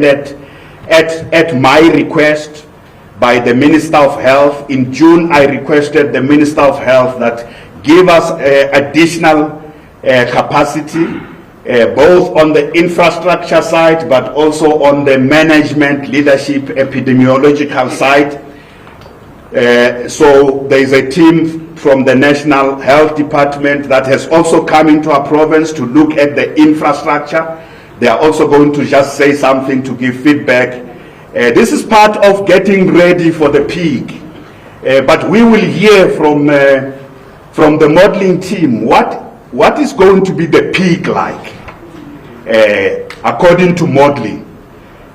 that at my request by the Minister of Health. In June, I requested the Minister of Health that give us additional capacity, both on the infrastructure side, but also on the management, leadership, epidemiological side. So there is a team from the National Health Department that has also come into our province to look at the infrastructure. They are also going to just say something to give feedback. This is part of getting ready for the peak. But we will hear from the modeling team what is going to be the peak like, according to modeling,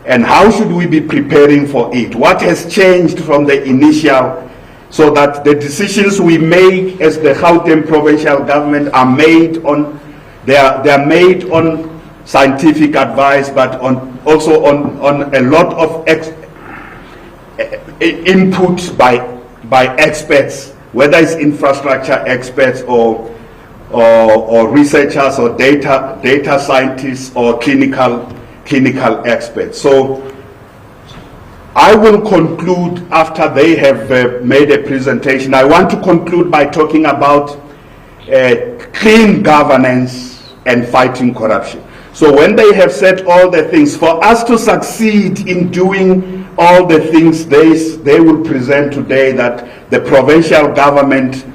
and how should we be preparing for it? What has changed from the initial, so that the decisions we make as the Gauteng Provincial Government are made on, they are made on scientific advice, but also on a lot of input by experts, whether it's infrastructure experts or researchers or data scientists or clinical experts. So I will conclude after they have made a presentation. I want to conclude by talking about clean governance and fighting corruption. So when they have said all the things, for us to succeed in doing all the things they will present today, that the provincial government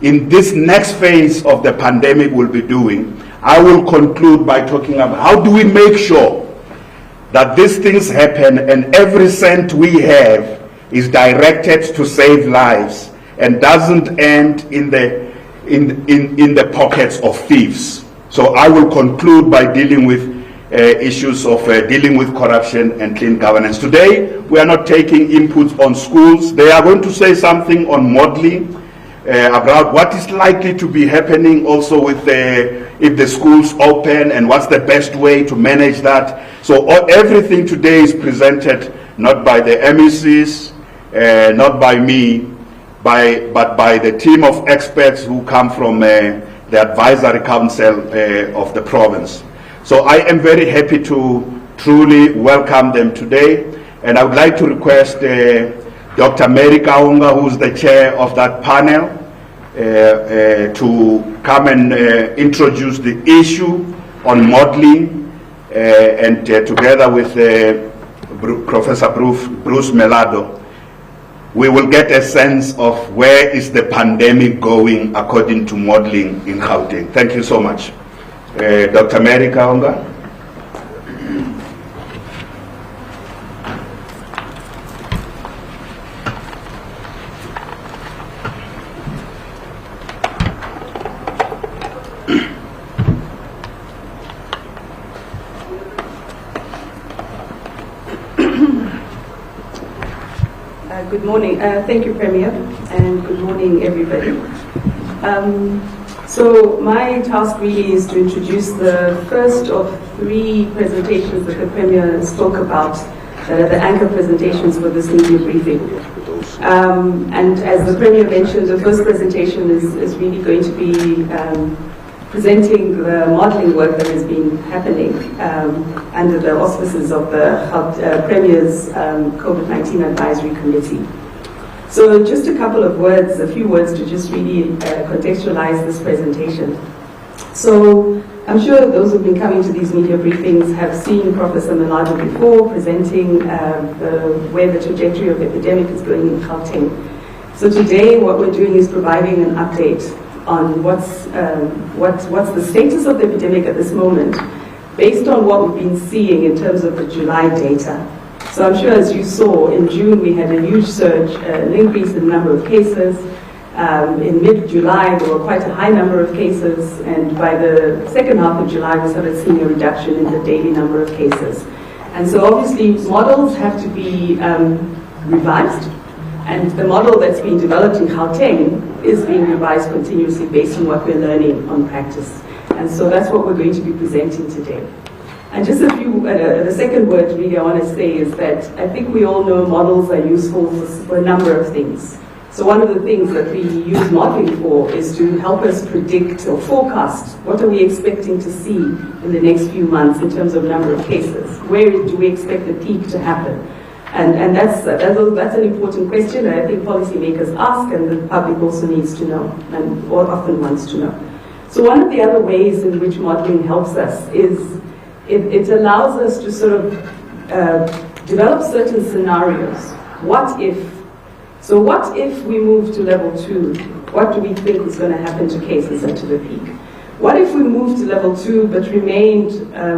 in this next phase of the pandemic will be doing, I will conclude by talking about how do we make sure that these things happen and every cent we have is directed to save lives and doesn't end in the pockets of thieves. So I will conclude by dealing with issues of dealing with corruption and clean governance. Today, we are not taking inputs on schools. They are going to say something on modeling about what is likely to be happening also with if the schools open and what's the best way to manage that. So everything today is presented not by the MECs, not by me, but by the team of experts who come from the Advisory Council of the province. So I am very happy to truly welcome them today, and I would like to request Dr. Mary Kaunga, who is the chair of that panel, to come and introduce the issue on modeling, and together with Professor Bruce Melado, we will get a sense of where is the pandemic going according to modeling in Gauteng. Thank you so much. Dr. Mary Kaunga. Good morning. Thank you, Premier, and good morning, everybody. So my task really is to introduce the first of 3 presentations that the Premier spoke about, the anchor presentations for this media briefing. And as the Premier mentioned, the first presentation is really going to be presenting the modeling work that has been happening under the auspices of the Premier's COVID-19 Advisory Committee. So just a couple of words, a few words to just really contextualize this presentation. So I'm sure those who've been coming to these media briefings have seen Professor Melado before presenting where the trajectory of the epidemic is going in Gauteng. So today what we're doing is providing an update on what's the status of the epidemic at this moment, based on what we've been seeing in terms of the July data. So I'm sure, as you saw, in June we had a huge surge, an increase in the number of cases. In mid-July there were quite a high number of cases, and by the second half of July we started seeing a reduction in the daily number of cases. And so obviously models have to be revised, and the model that's being developed in Gauteng is being revised continuously based on what we're learning on practice. And so that's what we're going to be presenting today. And just a few, the second word really I want to say is that I think we all know models are useful for a number of things. So one of the things that we use modeling for is to help us predict or forecast what are we expecting to see in the next few months in terms of number of cases. Where do we expect the peak to happen? And that's an important question that I think policymakers ask and the public also needs to know and often wants to know. So one of the other ways in which modeling helps us is it allows us to sort of develop certain scenarios. What if? So what if we move to level 2? What do we think is going to happen to cases and to the peak? What if we moved to level 2 but remained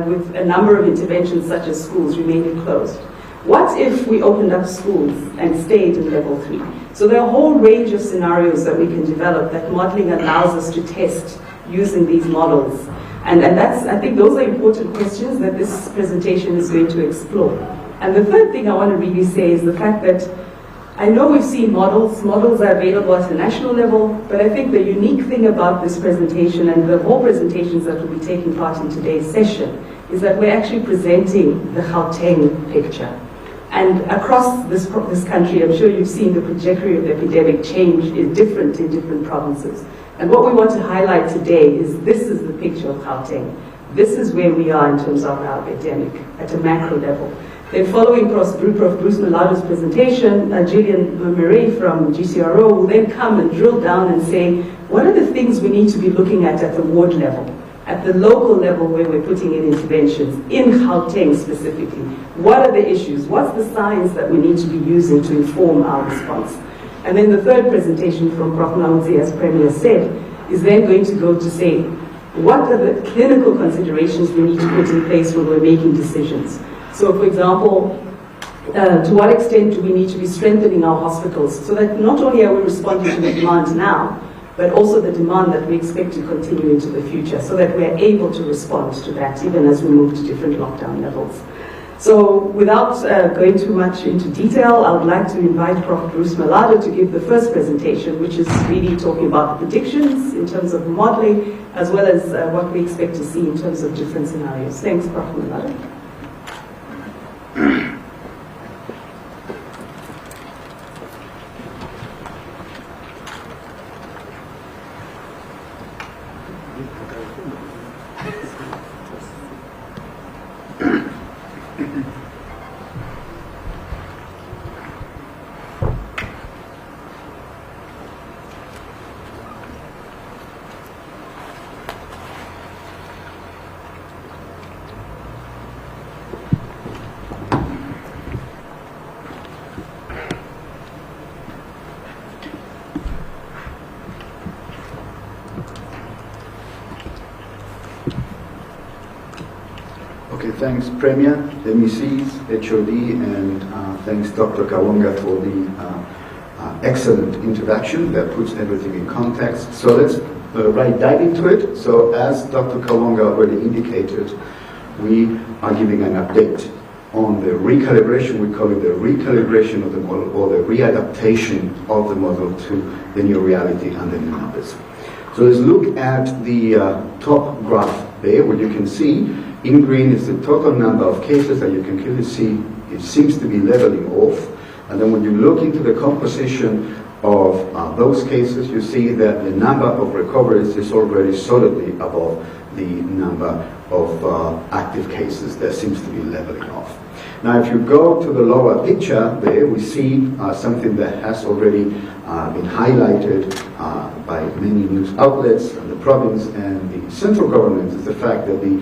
with a number of interventions such as schools remaining closed? What if we opened up schools and stayed in level 3? So there are a whole range of scenarios that we can develop that modeling allows us to test using these models. And I think those are important questions that this presentation is going to explore. And the third thing I want to really say is the fact that I know we've seen models are available at the national level, but I think the unique thing about this presentation and the whole presentations that will be taking part in today's session is that we're actually presenting the Gauteng picture. And across this country, I'm sure you've seen the trajectory of the epidemic change is different in different provinces. And what we want to highlight today is this is the picture of Gauteng. This is where we are in terms of our epidemic at a macro level. Then following Prof. Bruce Malado's presentation, Gillian Murray from GCRO will then come and drill down and say, what are the things we need to be looking at the ward level, at the local level where we're putting in interventions, in Gauteng specifically? What are the issues? What's the science that we need to be using to inform our response? And then the third presentation from Prof. Naunzi, as Premier said, is then going to go to say, what are the clinical considerations we need to put in place when we're making decisions? So, for example, to what extent do we need to be strengthening our hospitals so that not only are we responding to the demand now, but also the demand that we expect to continue into the future, so that we're able to respond to that even as we move to different lockdown levels. So without going too much into detail, I would like to invite Prof. Bruce Malado to give the first presentation, which is really talking about the predictions in terms of modeling, as well as what we expect to see in terms of different scenarios. Thanks, Prof. Malado. Okay, thanks Premier, MECs, HOD, and thanks Dr. Kawonga for the excellent introduction that puts everything in context. So let's dive into it. So as Dr. Kawonga already indicated, we are giving an update on the recalibration. We call it the recalibration of the model, or the readaptation of the model to the new reality and the new numbers. So let's look at the top graph there, where you can see in green is the total number of cases that you can clearly see it seems to be leveling off. And then when you look into the composition of those cases, you see that the number of recoveries is already solidly above the number of active cases that seems to be leveling off. Now, if you go to the lower picture there, we see something that has already been highlighted by many news outlets in the province and the central government, is the fact that the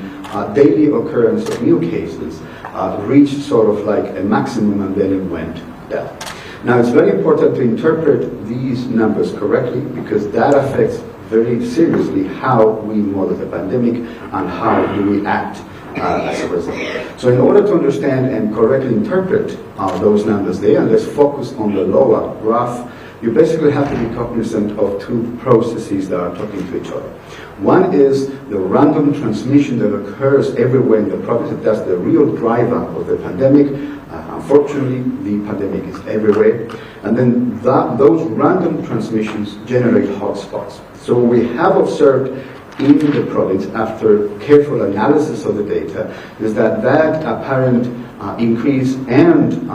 daily occurrence of new cases reached sort of like a maximum and then it went down. Now, it's very important to interpret these numbers correctly, because that affects very seriously how we model the pandemic and how do we act as a result. So in order to understand and correctly interpret those numbers there, and let's focus on the lower graph, you basically have to be cognizant of two processes that are talking to each other. One is the random transmission that occurs everywhere in the province. That's the real driver of the pandemic. Unfortunately, the pandemic is everywhere. And then those random transmissions generate hotspots. So what we have observed in the province, after careful analysis of the data, is that apparent increase and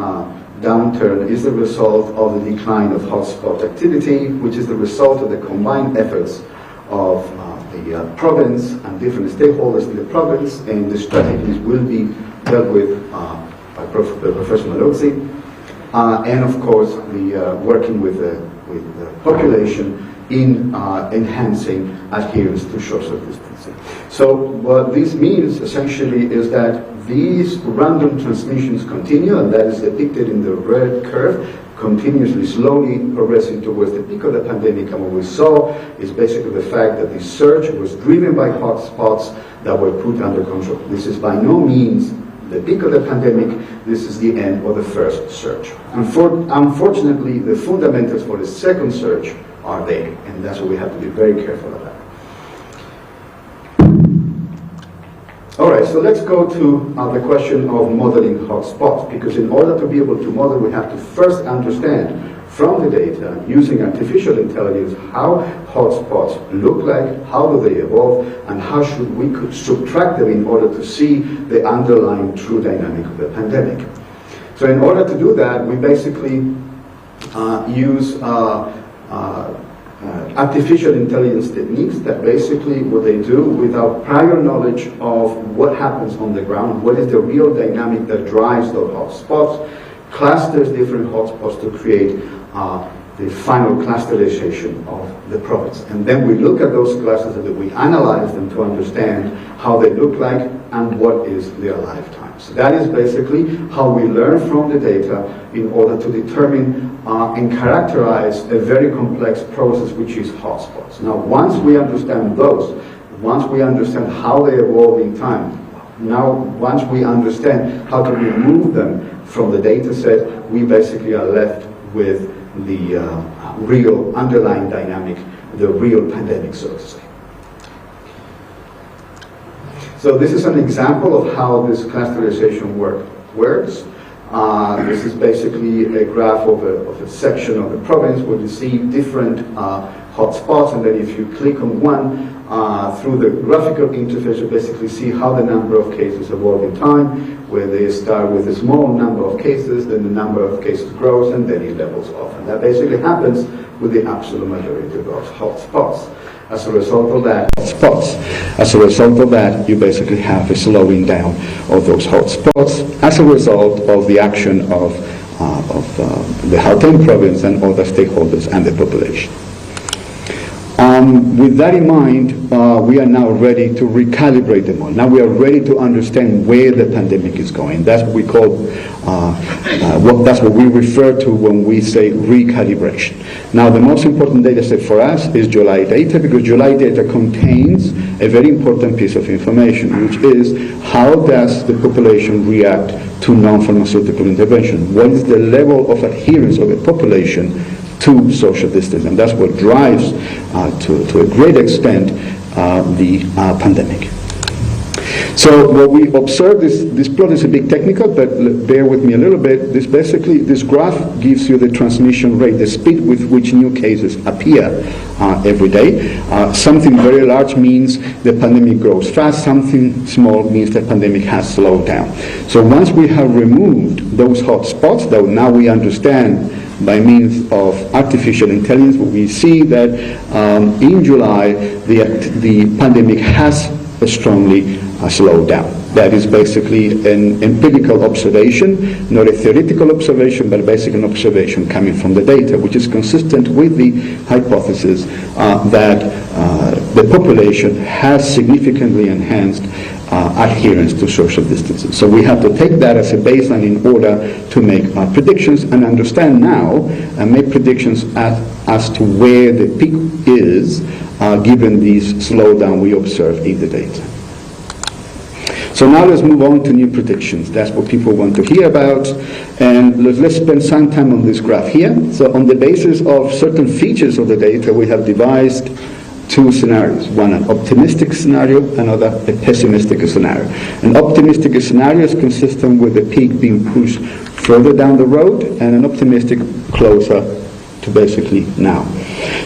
downturn is the result of the decline of hotspot activity, which is the result of the combined efforts of the province and different stakeholders in the province, and the strategies will be dealt with by Professor Malozzi, and of course the working with the population in enhancing adherence to social distancing. So what this means essentially is that these random transmissions continue, and that is depicted in the red curve, continuously, slowly progressing towards the peak of the pandemic. And what we saw is basically the fact that the surge was driven by hotspots that were put under control. This is by no means the peak of the pandemic. This is the end of the first surge. Unfortunately, the fundamentals for the second surge are there, and that's what we have to be very careful about. All right, so let's go to the question of modeling hotspots, because in order to be able to model, we have to first understand from the data, using artificial intelligence, how hotspots look like, how do they evolve, and how we could subtract them in order to see the underlying true dynamic of the pandemic. So in order to do that, we basically use artificial intelligence techniques that basically what they do without prior knowledge of what happens on the ground, what is the real dynamic that drives those hotspots, clusters different hotspots to create the final clusterization of the province. And then we look at those clusters and we analyze them to understand how they look like and what is their lifetime. So that is basically how we learn from the data in order to determine and characterize a very complex process, which is hotspots. Now, once we understand those, once we understand how they evolve in time, now once we understand how to remove them from the data set, we basically are left with the real underlying dynamic, the real pandemic, so to say. So this is an example of how this clusterization works. This is basically a graph of a section of the province where you see different hotspots, and then if you click on one, through the graphical interface, you basically see how the number of cases evolve in time, where they start with a small number of cases, then the number of cases grows, and then it levels off. And that basically happens with the absolute majority of those hotspots. As a result of that, you basically have a slowing down of those hotspots as a result of the action of the Gauteng province and other stakeholders and the population. With that in mind, we are now ready to recalibrate the model. Now we are ready to understand where the pandemic is going. That's what we call, that's what we refer to when we say recalibration. Now the most important data set for us is July data, because July data contains a very important piece of information, which is how does the population react to non-pharmaceutical intervention? What is the level of adherence of the population to social distance? And that's what drives, to a great extent, the pandemic. So what we observe, this plot is a bit technical, but bear with me a little bit. This graph gives you the transmission rate, the speed with which new cases appear every day. Something very large means the pandemic grows fast. Something small means the pandemic has slowed down. So once we have removed those hot spots, though now we understand by means of artificial intelligence, we see that in July the pandemic has strongly slowed down. That is basically an empirical observation, not a theoretical observation, but basically an observation coming from the data, which is consistent with the hypothesis that the population has significantly enhanced adherence to social distancing. So we have to take that as a baseline in order to make predictions and understand now and make predictions as to where the peak is given these slowdown we observe in the data. So now let's move on to new predictions. That's what people want to hear about. And let's spend some time on this graph here. So on the basis of certain features of the data, we have devised two scenarios. One, an optimistic scenario, another, a pessimistic scenario. An optimistic scenario is consistent with the peak being pushed further down the road, and an optimistic closer to basically now.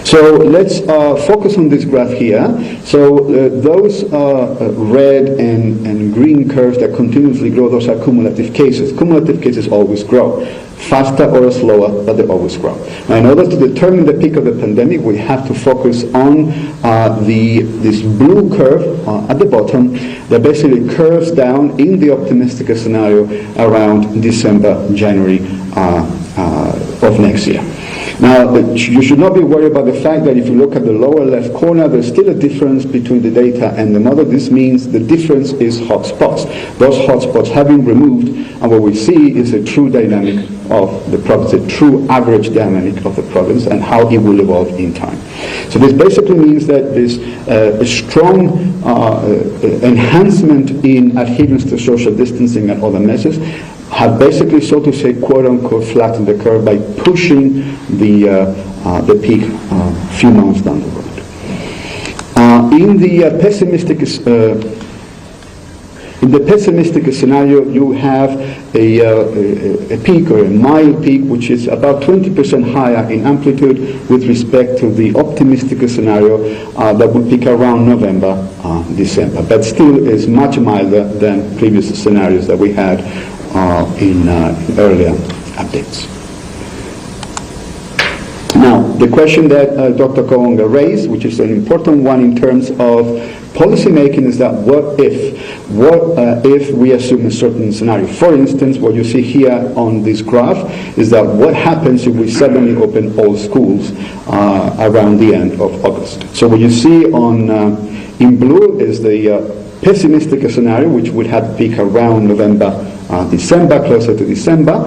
So let's focus on this graph here. So those red and green curves that continuously grow, those are cumulative cases. Cumulative cases always grow. faster or slower than the August graph. Now, in order to determine the peak of the pandemic, we have to focus on this blue curve at the bottom that basically curves down in the optimistic scenario around December, January of next year. Now, you should not be worried about the fact that if you look at the lower left corner, there's still a difference between the data and the model. This means the difference is hotspots. Those hotspots have been removed, and what we see is a true dynamic of the province, a true average dynamic of the province, and how it will evolve in time. So this basically means that there's a strong enhancement in adherence to social distancing and other measures have basically, so to say, quote-unquote, flattened the curve by pushing the peak a few months down the road. In the pessimistic scenario, you have a peak or a mild peak, which is about 20% higher in amplitude with respect to the optimistic scenario that would peak around November, December, but still is much milder than previous scenarios that we had in earlier updates. Now, the question that Dr. Kawonga raised, which is an important one in terms of policy making, is that what if we assume a certain scenario? For instance, what you see here on this graph is that what happens if we suddenly open all schools around the end of August? So what you see on in blue is the pessimistic scenario, which would have peak around November, December, closer to December,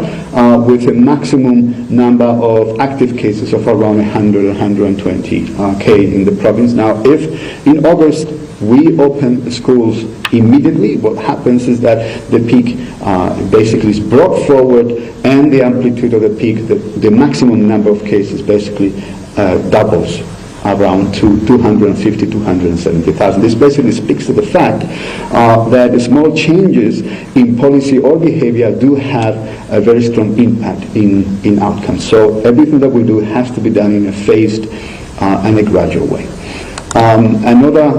with a maximum number of active cases of around 100, 120K in the province. Now, if in August we open schools immediately, what happens is that the peak basically is brought forward, and the amplitude of the peak, the maximum number of cases basically doubles around to 250, 270,000. This basically speaks to the fact that small changes in policy or behavior do have a very strong impact in outcomes. So everything that we do has to be done in a phased and a gradual way. Another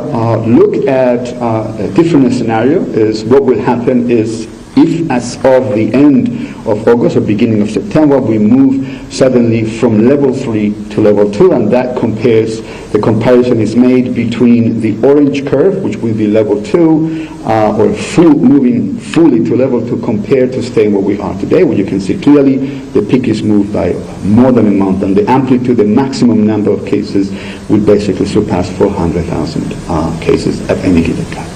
look at a different scenario is what will happen is if, as of the end of August or beginning of September, we move suddenly from level 3 to level 2, and that compares, the comparison is made between the orange curve, which will be level 2, or moving fully to level 2 compared to staying where we are today, where you can see clearly the peak is moved by more than a month, and the amplitude, the maximum number of cases, will basically surpass 400,000 cases at any given time.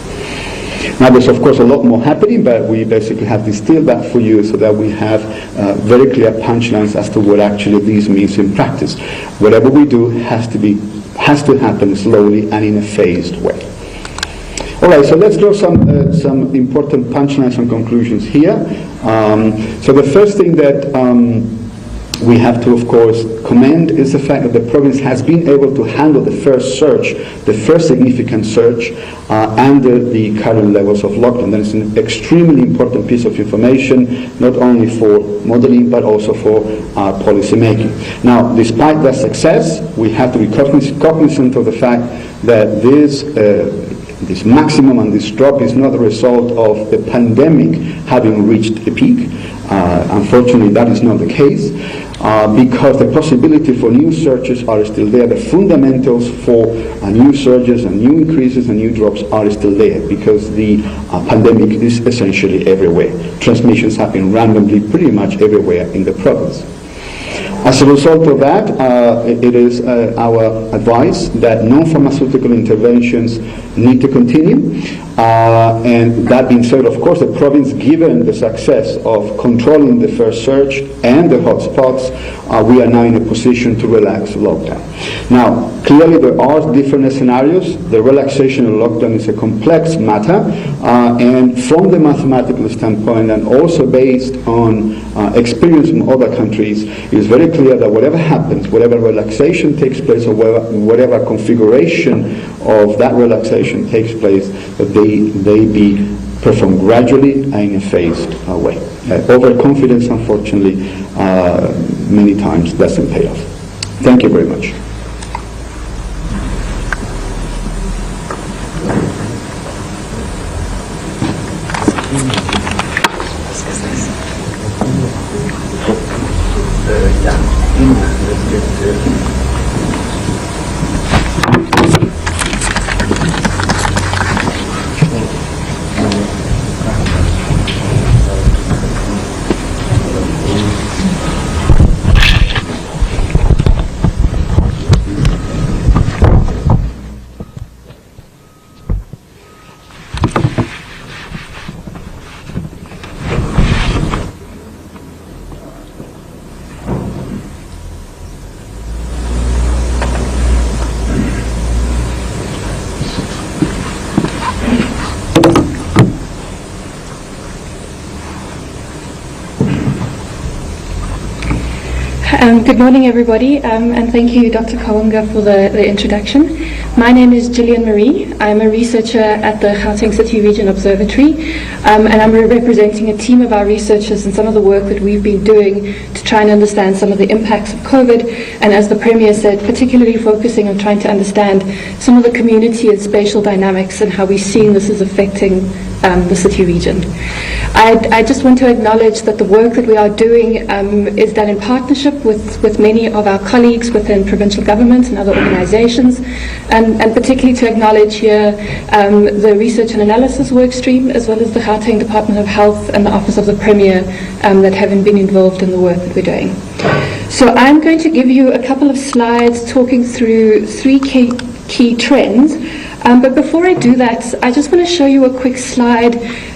Now, there's of course a lot more happening, but we basically have distilled that for you so that we have very clear punchlines as to what actually this means in practice. Whatever we do has to happen slowly and in a phased way. All right, so let's draw some important punchlines and conclusions here. So the first thing that we have to, of course, commend is the fact that the province has been able to handle the first surge, the first significant surge, under the current levels of lockdown. That is an extremely important piece of information, not only for modeling, but also for policy making. Now, despite that success, we have to be cognizant of the fact that this maximum and this drop is not the result of the pandemic having reached a peak. Unfortunately, that is not the case, because the possibility for new surges are still there. The fundamentals for new surges and new increases and new drops are still there, because the pandemic is essentially everywhere. Transmissions happen randomly pretty much everywhere in the province. As a result of that, it is our advice that non-pharmaceutical interventions need to continue. And that being said, of course, the province, given the success of controlling the first surge and the hotspots, we are now in a position to relax lockdown. Now, clearly there are different scenarios. The relaxation of lockdown is a complex matter, and from the mathematical standpoint, and also based on experience from other countries, it is very clear that whatever happens, whatever relaxation takes place, or whatever configuration of that relaxation takes place, that they be performed gradually and in a phased way. Overconfidence, unfortunately, many times doesn't pay off. Thank you very much. Good morning, everybody, and thank you, Dr. Kawunga, for the introduction. My name is Gillian Marie. I'm a researcher at the Gauteng City Region Observatory, and I'm representing a team of our researchers and some of the work that we've been doing to try and understand some of the impacts of COVID, and as the Premier said, particularly focusing on trying to understand some of the community and spatial dynamics and how we're seeing this is affecting the city region. I just want to acknowledge that the work that we are doing is done in partnership with many of our colleagues within provincial governments and other organizations, and particularly to acknowledge here the research and analysis work stream, as well as the Gauteng Department of Health and the Office of the Premier that have been involved in the work that we're doing. So I'm going to give you a couple of slides talking through three key trends. But before I do that, I just want to show you a quick slide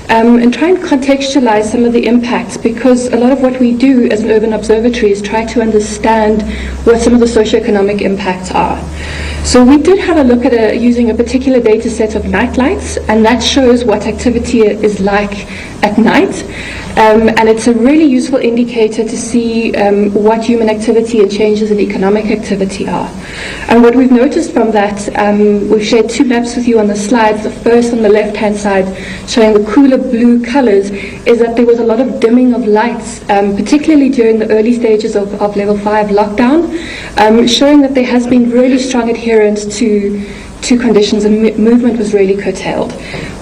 and try and contextualize some of the impacts, because a lot of what we do as an urban observatory is try to understand what some of the socioeconomic impacts are. So we did have a look at using a particular data set of night lights, and that shows what activity is like at night. And it's a really useful indicator to see what human activity and changes in economic activity are. And what we've noticed from that, we've shared two maps with you on the slides. The first on the left-hand side, showing the cooler blue colors, is that there was a lot of dimming of lights, particularly during the early stages of level 5 lockdown, showing that there has been really strong adherence to conditions, and movement was really curtailed.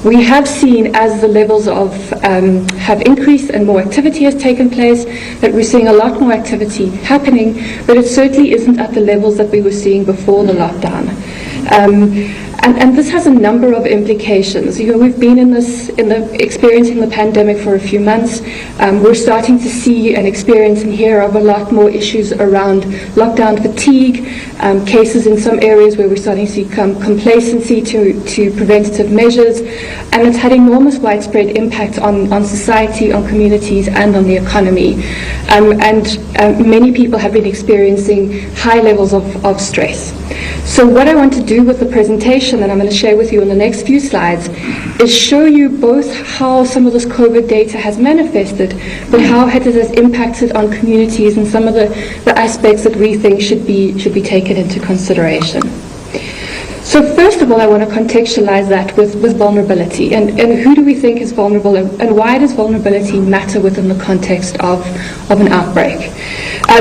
We have seen, as the levels have increased and more activity has taken place, that we're seeing a lot more activity happening, but it certainly isn't at the levels that we were seeing before the lockdown. And this has a number of implications. You know, we've been experiencing the pandemic for a few months. We're starting to see and experience and hear of a lot more issues around lockdown fatigue, cases in some areas where we're starting to see complacency to preventative measures, and it's had enormous widespread impact on society, on communities, and on the economy. And many people have been experiencing high levels of stress. So what I want to do with the presentation that I'm going to share with you in the next few slides is show you both how some of this COVID data has manifested, but how it has impacted on communities and some of the aspects that we think should be taken into consideration. So first of all, I want to contextualize that with vulnerability, and who do we think is vulnerable, and why does vulnerability matter within the context of an outbreak?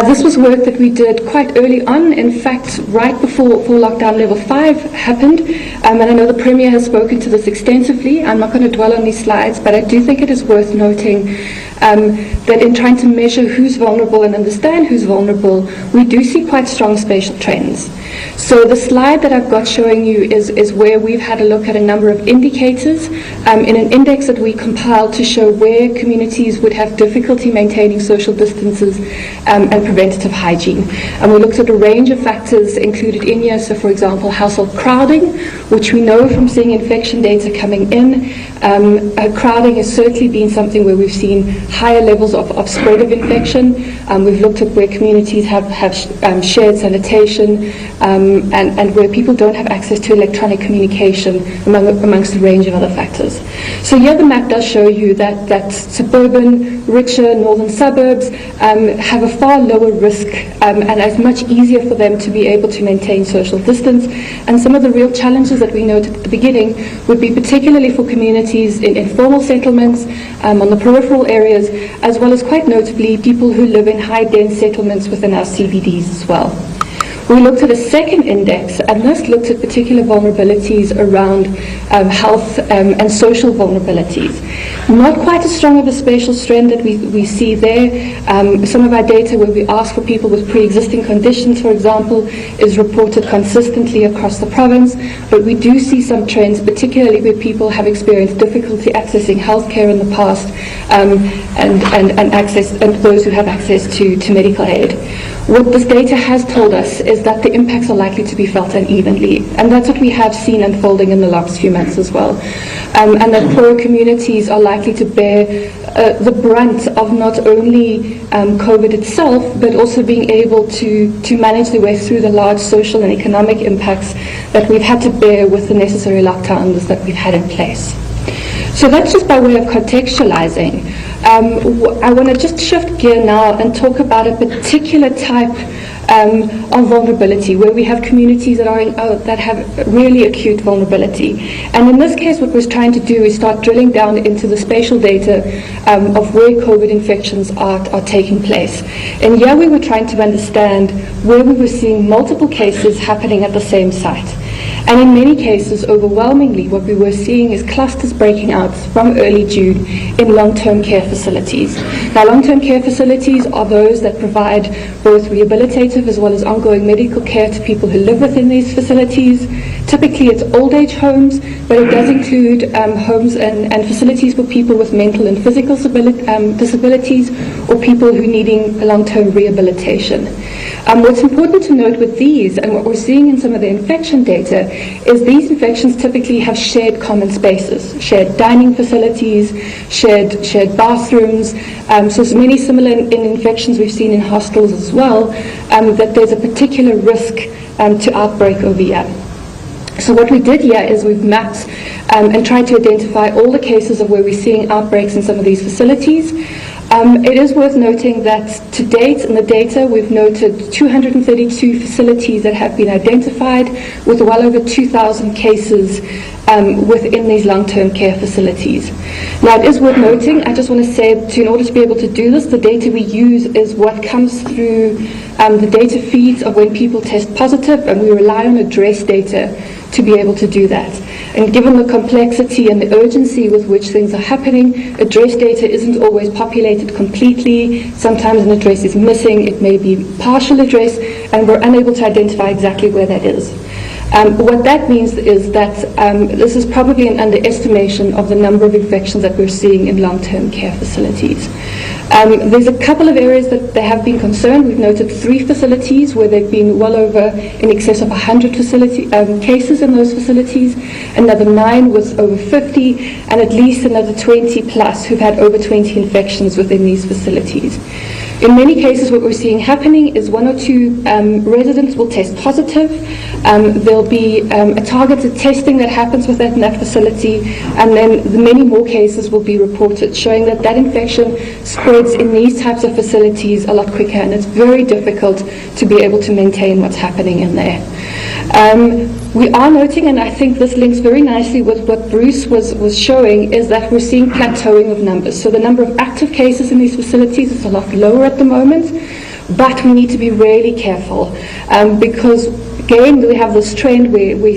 This was work that we did quite early on, in fact, right before lockdown level 5 happened, and I know the Premier has spoken to this extensively. I'm not going to dwell on these slides, but I do think it is worth noting that in trying to measure who's vulnerable and understand who's vulnerable, we do see quite strong spatial trends. So the slide that I've got showing you is where we've had a look at a number of indicators in an index that we compiled to show where communities would have difficulty maintaining social distances and preventative hygiene. And we looked at a range of factors included in here. So for example, household crowding, which we know from seeing infection data coming in. Crowding has certainly been something where we've seen higher levels of spread of infection. We've looked at where communities have shared sanitation and where people don't have access to electronic communication, amongst a range of other factors. So here the map does show you that suburban, richer northern suburbs have a far lower risk and it's much easier for them to be able to maintain social distance. And some of the real challenges that we noted at the beginning would be particularly for communities in informal settlements, on the peripheral areas, as well as quite notably people who live in high dense settlements within our CBDs as well. We looked at a second index, and this looked at particular vulnerabilities around health and social vulnerabilities. Not quite as strong of a spatial strand that we see there. Some of our data where we ask for people with pre-existing conditions, for example, is reported consistently across the province, but we do see some trends, particularly where people have experienced difficulty accessing healthcare in the past, and those who have access to medical aid. What this data has told us is that the impacts are likely to be felt unevenly, and that's what we have seen unfolding in the last few months as well. And that poorer communities are likely to bear the brunt of not only COVID itself, but also being able to manage their way through the large social and economic impacts that we've had to bear with the necessary lockdowns that we've had in place. So that's just by way of contextualizing. I want to just shift gear now and talk about a particular type of vulnerability, where we have communities that have really acute vulnerability. And in this case, what we're trying to do is start drilling down into the spatial data of where COVID infections are taking place. And here we were trying to understand where we were seeing multiple cases happening at the same site. And in many cases, overwhelmingly, what we were seeing is clusters breaking out from early June in long-term care facilities. Now, long-term care facilities are those that provide both rehabilitative as well as ongoing medical care to people who live within these facilities. Typically, it's old age homes, but it does include homes and facilities for people with mental and physical disabilities, or people who are needing long-term rehabilitation. What's important to note with these, and what we're seeing in some of the infection data, is these infections typically have shared common spaces, shared dining facilities, shared bathrooms. So it's many similar in infections we've seen in hostels as well, that there's a particular risk to outbreak over here. So what we did here is we've mapped and tried to identify all the cases of where we're seeing outbreaks in some of these facilities. It is worth noting that to date in the data we've noted 232 facilities that have been identified with well over 2,000 cases within these long-term care facilities. Now it is worth noting, I just want to say, in order to be able to do this, the data we use is what comes through the data feeds of when people test positive, and we rely on address data to be able to do that. And given the complexity and the urgency with which things are happening, address data isn't always populated completely. Sometimes an address is missing, it may be partial address, and we're unable to identify exactly where that is. What that means is that this is probably an underestimation of the number of infections that we're seeing in long-term care facilities. There's a couple of areas that they have been concerned. We've noted 3 facilities where they've been well over in excess of 100 cases in those facilities, another 9 with over 50, and at least another 20 plus who've had over 20 infections within these facilities. In many cases, what we're seeing happening is 1 or 2 residents will test positive. There'll be a targeted testing that happens within that facility, and then many more cases will be reported, showing that that infection spreads in these types of facilities a lot quicker, and it's very difficult to be able to maintain what's happening in there. We are noting, and I think this links very nicely with what Bruce was showing, is that we're seeing plateauing of numbers. So the number of active cases in these facilities is a lot lower at the moment, but we need to be really careful because, again, we have this trend where we're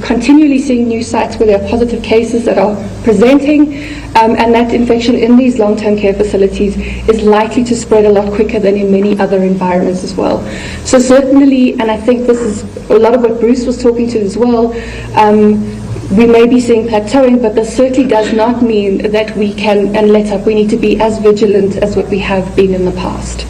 continually seeing new sites where there are positive cases that are presenting, and that infection in these long-term care facilities is likely to spread a lot quicker than in many other environments as well. So certainly, and I think this is a lot of what Bruce was talking to as well, we may be seeing plateauing, but this certainly does not mean that we can let up. We need to be as vigilant as what we have been in the past.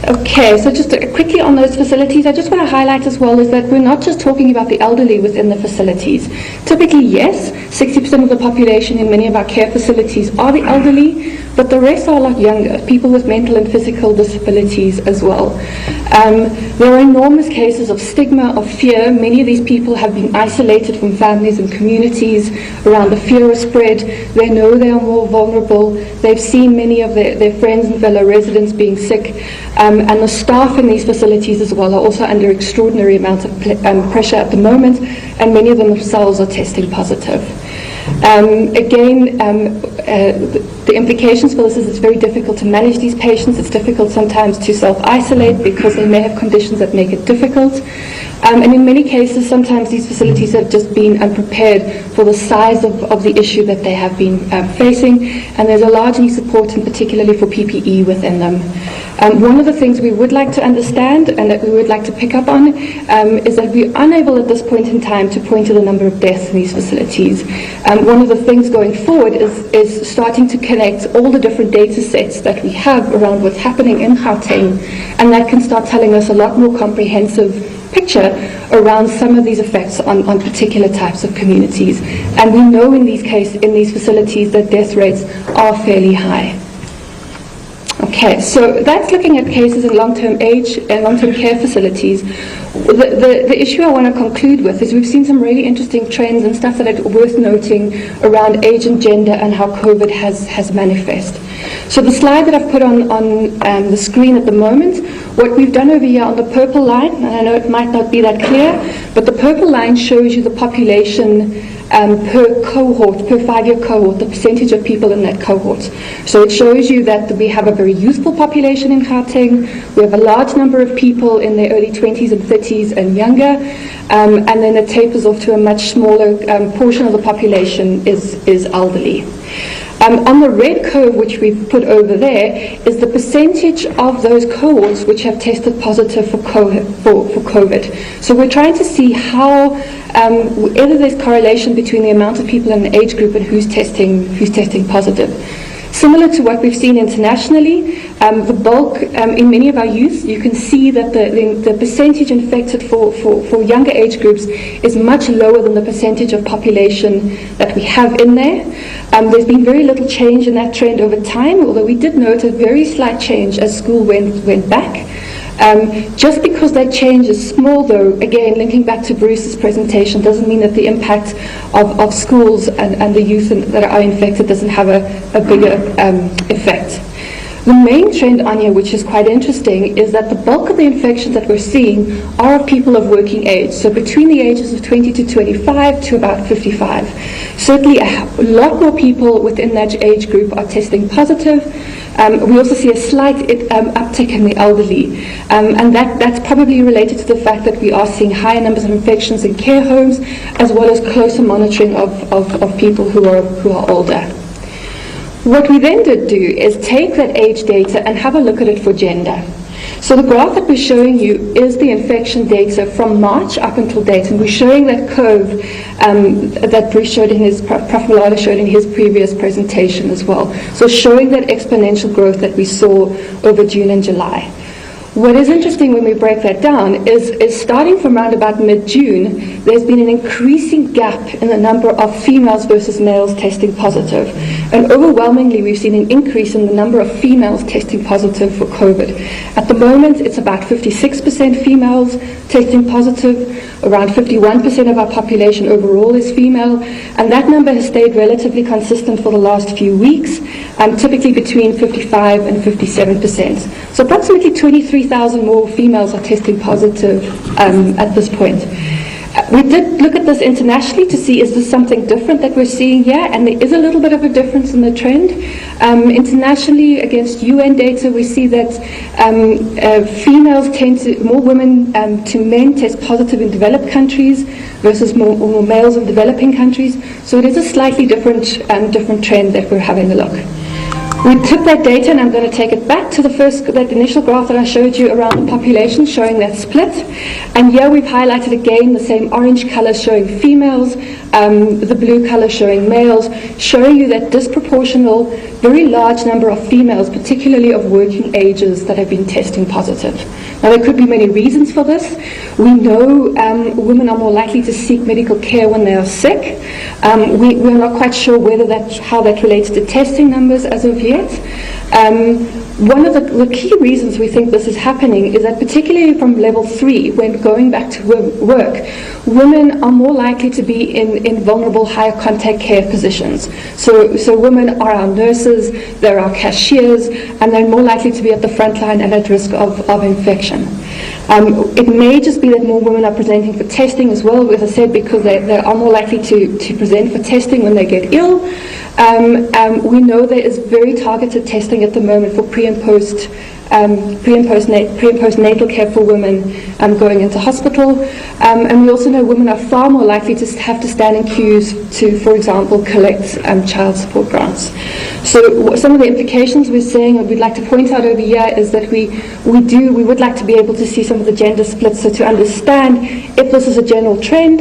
Okay, so just quickly on those facilities, I just want to highlight as well is that we're not just talking about the elderly within the facilities. Typically, yes, 60% of the population in many of our care facilities are the elderly, but the rest are a lot younger, people with mental and physical disabilities as well. There are enormous cases of stigma, of fear. Many of these people have been isolated from families and communities around the fear of spread. They know they are more vulnerable. They've seen many of their friends and fellow residents being sick. And the staff in these facilities as well are also under extraordinary amounts of pressure at the moment, and many of them themselves are testing positive. Again, The implications for this is it's very difficult to manage these patients. It's difficult sometimes to self-isolate because they may have conditions that make it difficult. And in many cases, sometimes these facilities have just been unprepared for the size of the issue that they have been facing, and there's a large need support, and particularly for PPE within them. One of the things we would like to understand and that we would like to pick up on is that we're unable at this point in time to point to the number of deaths in these facilities. One of the things going forward is starting to connect all the different data sets that we have around what's happening in Gauteng, and that can start telling us a lot more comprehensive picture around some of these effects on particular types of communities. And we know in these facilities that death rates are fairly high. Okay, so that's looking at cases in long-term care facilities. The issue I want to conclude with is we've seen some really interesting trends and stuff that are worth noting around age and gender and how COVID has manifest. So the slide that I've put on the screen at the moment, what we've done over here on the purple line, and I know it might not be that clear, but the purple line shows you the population per cohort, per 5-year cohort, the percentage of people in that cohort. So it shows you that we have a very youthful population in Gauteng. We have a large number of people in their early 20s and 30s and younger, and then it tapers off to a much smaller portion of the population is elderly. On the red curve, which we've put over there, is the percentage of those cohorts which have tested positive for COVID. So we're trying to see how, whether there's correlation between the amount of people in the age group and who's testing positive. Similar to what we've seen internationally, the bulk in many of our youth, you can see that the percentage infected for younger age groups is much lower than the percentage of population that we have in there. There's been very little change in that trend over time, although we did note a very slight change as school went back. Just because that change is small, though, again, linking back to Bruce's presentation, doesn't mean that the impact of schools and the youth that are infected doesn't have a bigger effect. The main trend on here, which is quite interesting, is that the bulk of the infections that we're seeing are of people of working age, so between the ages of 20 to 25 to about 55. Certainly a lot more people within that age group are testing positive. We also see a slight uptick in the elderly, and that's probably related to the fact that we are seeing higher numbers of infections in care homes, as well as closer monitoring of people who are older. What we then did do is take that age data and have a look at it for gender. So the graph that we're showing you is the infection data from March up until date, and we're showing that curve that Bruce showed Prof. Malala showed in his previous presentation as well. So showing that exponential growth that we saw over June and July. What is interesting when we break that down is starting from around about mid-June, there's been an increasing gap in the number of females versus males testing positive. And overwhelmingly, we've seen an increase in the number of females testing positive for COVID. At the moment, it's about 56% females testing positive. Around 51% of our population overall is female. And that number has stayed relatively consistent for the last few weeks, typically between 55 and 57%. So approximately 23,000 more females are testing positive at this point. We did look at this internationally to see is this something different that we're seeing here, and there is a little bit of a difference in the trend. Internationally, against UN data, we see that females tend to, more women to men test positive in developed countries versus more males in developing countries. So it is a slightly different trend that we're having a look. We took that data, and I'm going to take it back to that initial graph that I showed you around the population, showing that split. And here we've highlighted again the same orange color showing females, the blue color showing males, showing you that disproportional, very large number of females, particularly of working ages, that have been testing positive. Now, there could be many reasons for this. We know women are more likely to seek medical care when they are sick. We're not quite sure how that relates to testing numbers as of yet. One of the key reasons we think this is happening is that particularly from level 3, when going back to work, women are more likely to be in vulnerable higher contact care positions. So women are our nurses, they're our cashiers, and they're more likely to be at the front line and at risk of infection. It may just be that more women are presenting for testing as well, as I said, because they are more likely to present for testing when they get ill. We know there is very targeted testing at the moment for pre and postnatal care for women going into hospital. And we also know women are far more likely to have to stand in queues to, for example, collect child support grants. So some of the implications we're seeing, and we'd like to point out over here, is that we would like to be able to see some of the gender splits, so to understand if this is a general trend,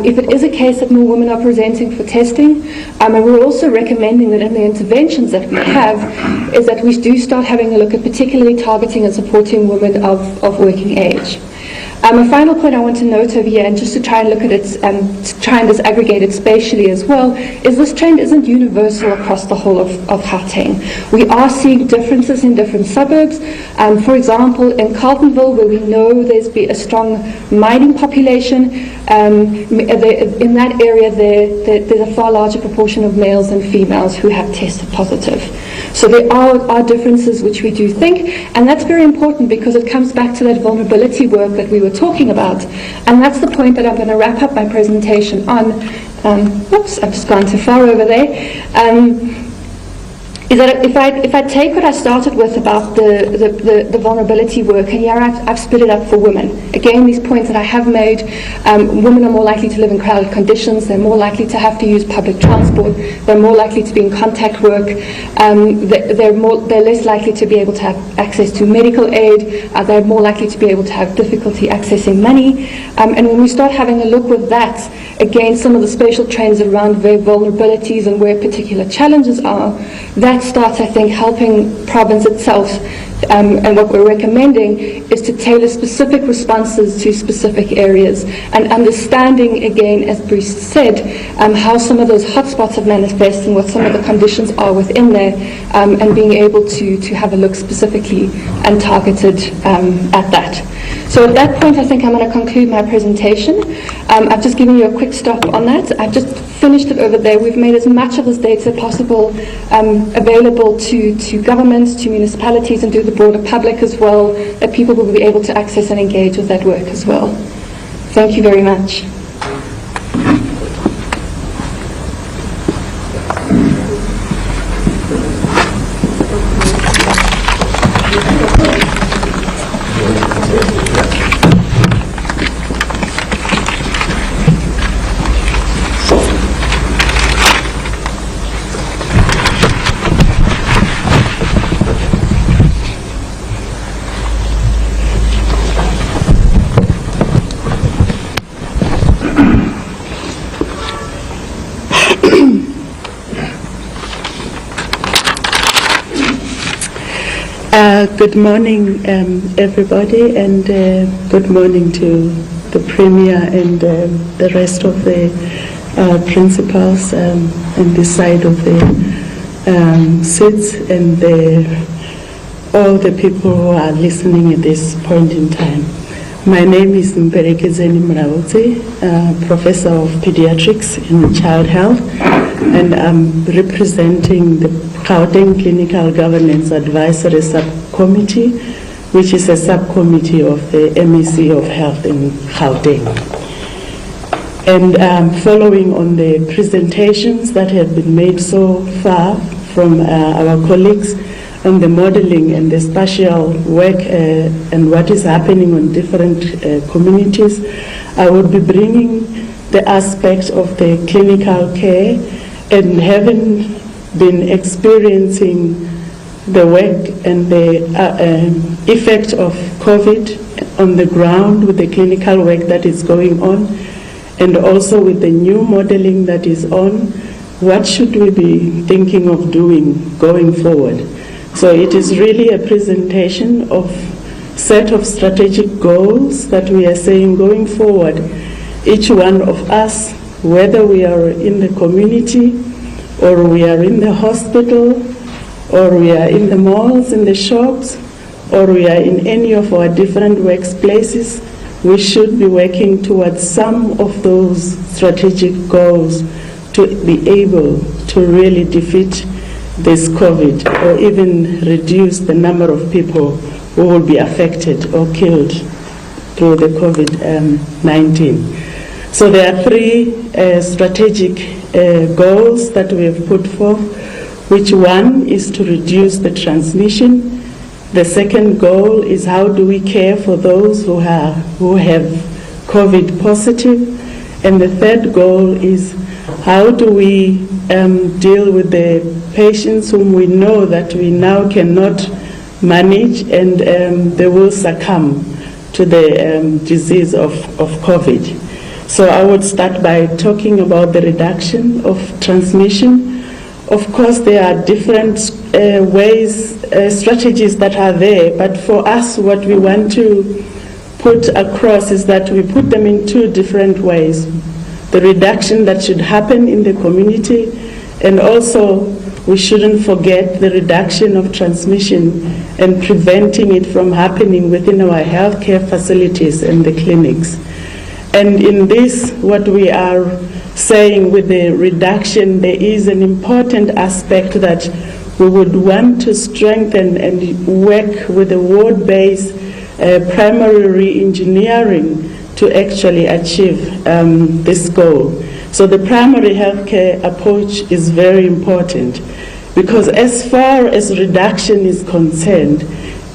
if it is a case that more women are presenting for testing, and we're also recommending that in the interventions that we have, is that we do start having a look at particularly targeting and supporting women of working age. A final point I want to note over here, and just to try and look at it, to try and disaggregate it spatially as well, is this trend isn't universal across the whole of Gauteng. We are seeing differences in different suburbs. For example, in Carltonville, where we know there's been a strong mining population, in that area there's a far larger proportion of males than females who have tested positive. So there are differences which we do think, and that's very important because it comes back to that vulnerability work that we were talking about, and that's the point that I'm going to wrap up my presentation on. Oops, I've just gone too far over there. Is that if I take what I started with about the vulnerability work, and here I've split it up for women. Again, these points that I have made, women are more likely to live in crowded conditions, they're more likely to have to use public transport, they're more likely to be in contact work, they're less likely to be able to have access to medical aid, they're more likely to be able to have difficulty accessing money. And when we start having a look with that against some of the spatial trends around their vulnerabilities and where particular challenges are, that starts, I think, helping province itself. And what we're recommending is to tailor specific responses to specific areas, and understanding, again, as Bruce said, how some of those hotspots have manifested and what some of the conditions are within there, and being able to have a look specifically and targeted at that. So at that point, I think I'm going to conclude my presentation. I've just given you a quick stop on that. I've just finished it over there. We've made as much of this data possible available to governments, to municipalities, and to the broader public as well, that people will be able to access and engage with that work as well. Thank you very much. Good morning, everybody, and good morning to the Premier and the rest of the principals on this side of the seats, and all the people who are listening at this point in time. My name is Mperekezeni Mraote, Professor of Pediatrics and Child Health, and I'm representing the Gauteng Clinical Governance Advisory Subcommittee, which is a subcommittee of the MEC of Health in Gauteng. And following on the presentations that have been made so far from our colleagues on the modeling and the spatial work and what is happening on different communities, I would be bringing the aspect of the clinical care, and having been experiencing the work and the effect of COVID on the ground with the clinical work that is going on, and also with the new modeling that is on, what should we be thinking of doing going forward? So it is really a presentation of set of strategic goals that we are saying going forward. Each one of us, whether we are in the community or we are in the hospital or we are in the malls, in the shops, or we are in any of our different workplaces, we should be working towards some of those strategic goals to be able to really defeat this COVID, or even reduce the number of people who will be affected or killed through the COVID-19. So there are three strategic goals that we have put forth, which one is to reduce the transmission. The second goal is how do we care for those who have COVID positive. And the third goal is how do we deal with the patients whom we know that we now cannot manage and they will succumb to the disease of COVID. So I would start by talking about the reduction of transmission. Of course, there are different ways, strategies that are there, but for us, what we want to put across is that we put them in two different ways. The reduction that should happen in the community, and also we shouldn't forget the reduction of transmission and preventing it from happening within our healthcare facilities and the clinics. And in this, what we are saying with the reduction, there is an important aspect that we would want to strengthen and work with the ward-based primary re-engineering to actually achieve this goal. So the primary healthcare approach is very important because as far as reduction is concerned,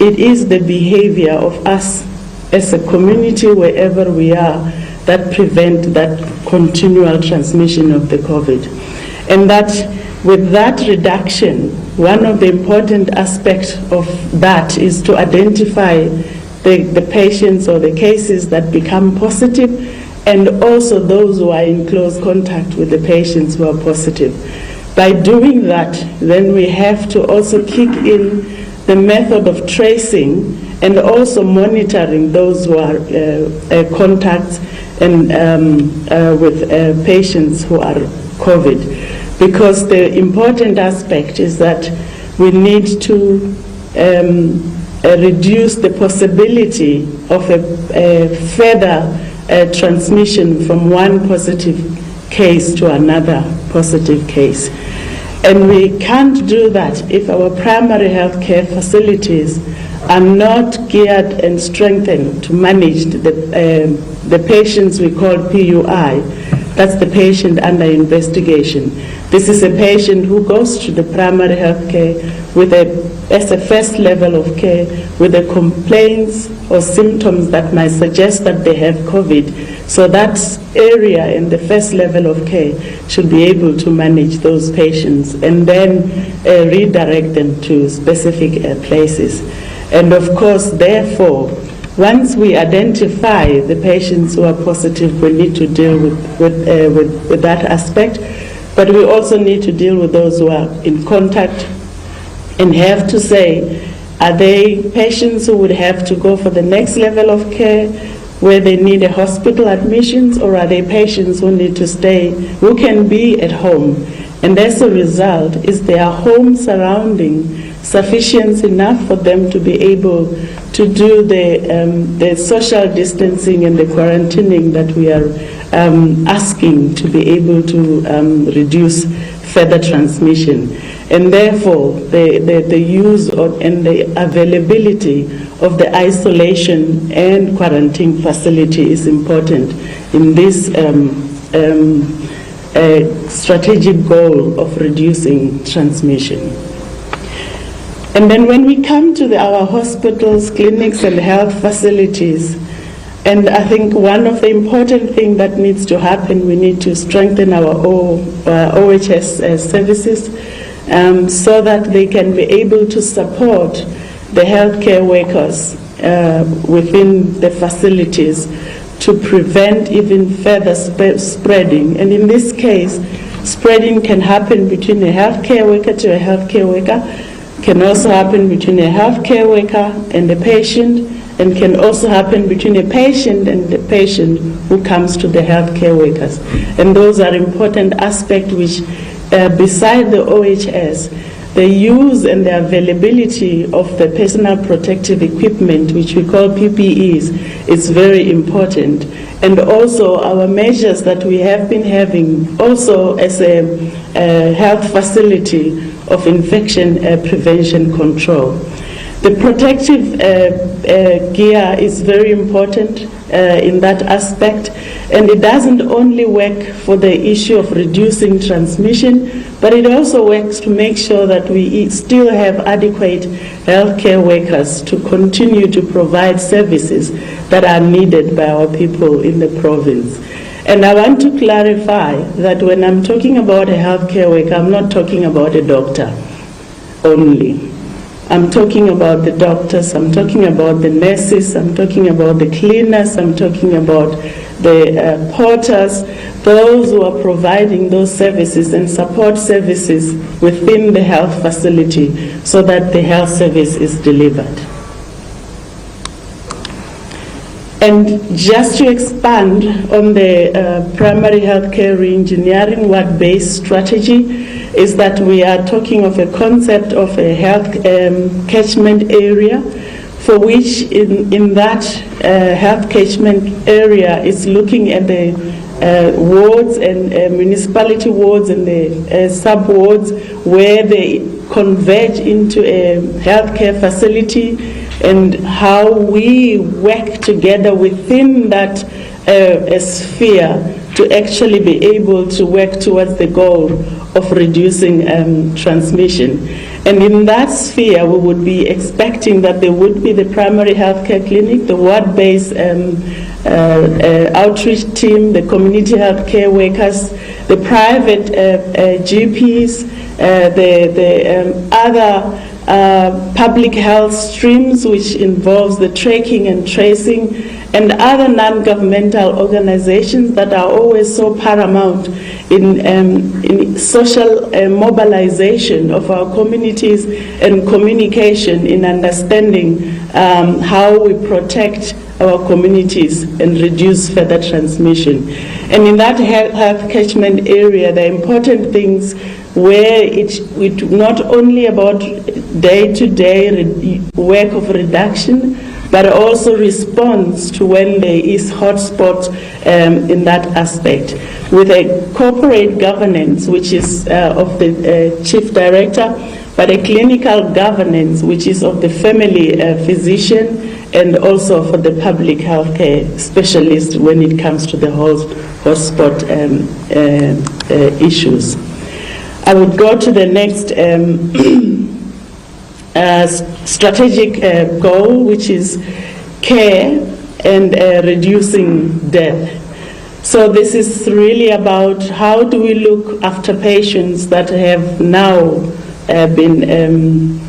it is the behavior of us as a community wherever we are that prevent that continual transmission of the COVID. And that with that reduction, one of the important aspects of that is to identify the patients or the cases that become positive and also those who are in close contact with the patients who are positive. By doing that, then we have to also kick in the method of tracing and also monitoring those who are contacts and with patients who are COVID. Because the important aspect is that we need to reduce the possibility of a further transmission from one positive case to another positive case. And we can't do that if our primary healthcare facilities are not geared and strengthened to manage the patients we call PUI. That's the patient under investigation. This is a patient who goes to the primary health care as a first level of care with the complaints or symptoms that might suggest that they have COVID. So that area in the first level of care should be able to manage those patients and then redirect them to specific places. And of course, therefore, once we identify the patients who are positive, we need to deal with that aspect. But we also need to deal with those who are in contact and have to say, are they patients who would have to go for the next level of care where they need a hospital admissions, or are they patients who need to stay, who can be at home? And as a result, is their home surrounding sufficient enough for them to be able to do the social distancing and the quarantining that we are asking to be able to reduce further transmission. And therefore, the use and the availability of the isolation and quarantine facility is important in this strategic goal of reducing transmission. And then when we come to our hospitals, clinics, and health facilities, and I think one of the important things that needs to happen, we need to strengthen our OHS services so that they can be able to support the healthcare workers within the facilities to prevent even further spreading. And in this case, spreading can happen between a healthcare worker to a healthcare worker, can also happen between a healthcare worker and a patient, and can also happen between a patient and the patient who comes to the healthcare workers. And those are important aspects which, beside the OHS, the use and the availability of the personal protective equipment, which we call PPEs, is very important. And also our measures that we have been having also as a health facility of infection prevention control. The protective gear is very important in that aspect, and it doesn't only work for the issue of reducing transmission, but it also works to make sure that we still have adequate healthcare workers to continue to provide services that are needed by our people in the province. And I want to clarify that when I'm talking about a healthcare worker, I'm not talking about a doctor only. I'm talking about the doctors, I'm talking about the nurses, I'm talking about the cleaners, I'm talking about the porters, those who are providing those services and support services within the health facility so that the health service is delivered. And just to expand on the primary healthcare reengineering ward-based strategy, is that we are talking of a concept of a health catchment area, for which in that health catchment area is looking at the wards and municipality wards and the sub-wards where they converge into a healthcare facility, and how we work together within that sphere to actually be able to work towards the goal of reducing transmission. And in that sphere, we would be expecting that there would be the primary healthcare clinic, the ward-based outreach team, the community healthcare workers, the private GPs, the other public health streams, which involves the tracking and tracing, and other non-governmental organizations that are always so paramount in social mobilization of our communities and communication in understanding how we protect our communities and reduce further transmission. And in that health catchment area, the important things where it's not only about day-to-day work of reduction, but also response to when there is hotspots in that aspect, with a corporate governance, which is of the chief director, but a clinical governance, which is of the family physician, and also for the public healthcare specialist when it comes to the hotspot issues. I would go to the next strategic goal, which is care and reducing death. So this is really about how do we look after patients that have now been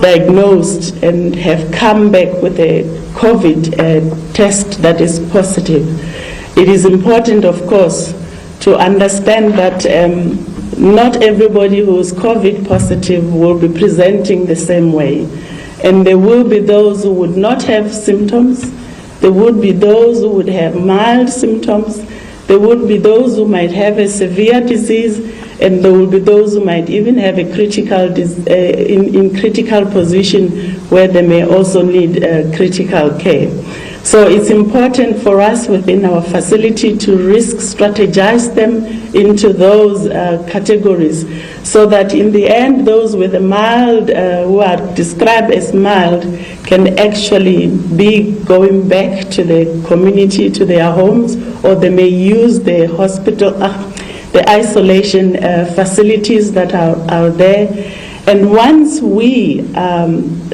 diagnosed and have come back with a COVID test that is positive. It is important, of course, to understand that not everybody who is COVID positive will be presenting the same way. And there will be those who would not have symptoms. There would be those who would have mild symptoms. There would be those who might have a severe disease, and there will be those who might even have a critical in critical position where they may also need critical care. So it's important for us within our facility to risk strategize them into those categories, so that in the end those with a mild, who are described as mild, can actually be going back to the community, to their homes, or they may use the hospital, the isolation facilities that are there. And once we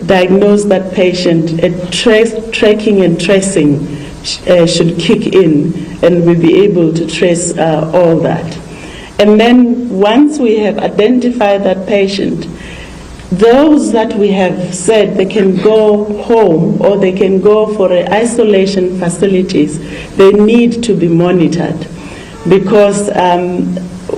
diagnose that patient, tracking and tracing should kick in, and we'll be able to trace all that. And then once we have identified that patient, those that we have said they can go home or they can go for isolation facilities, they need to be monitored, because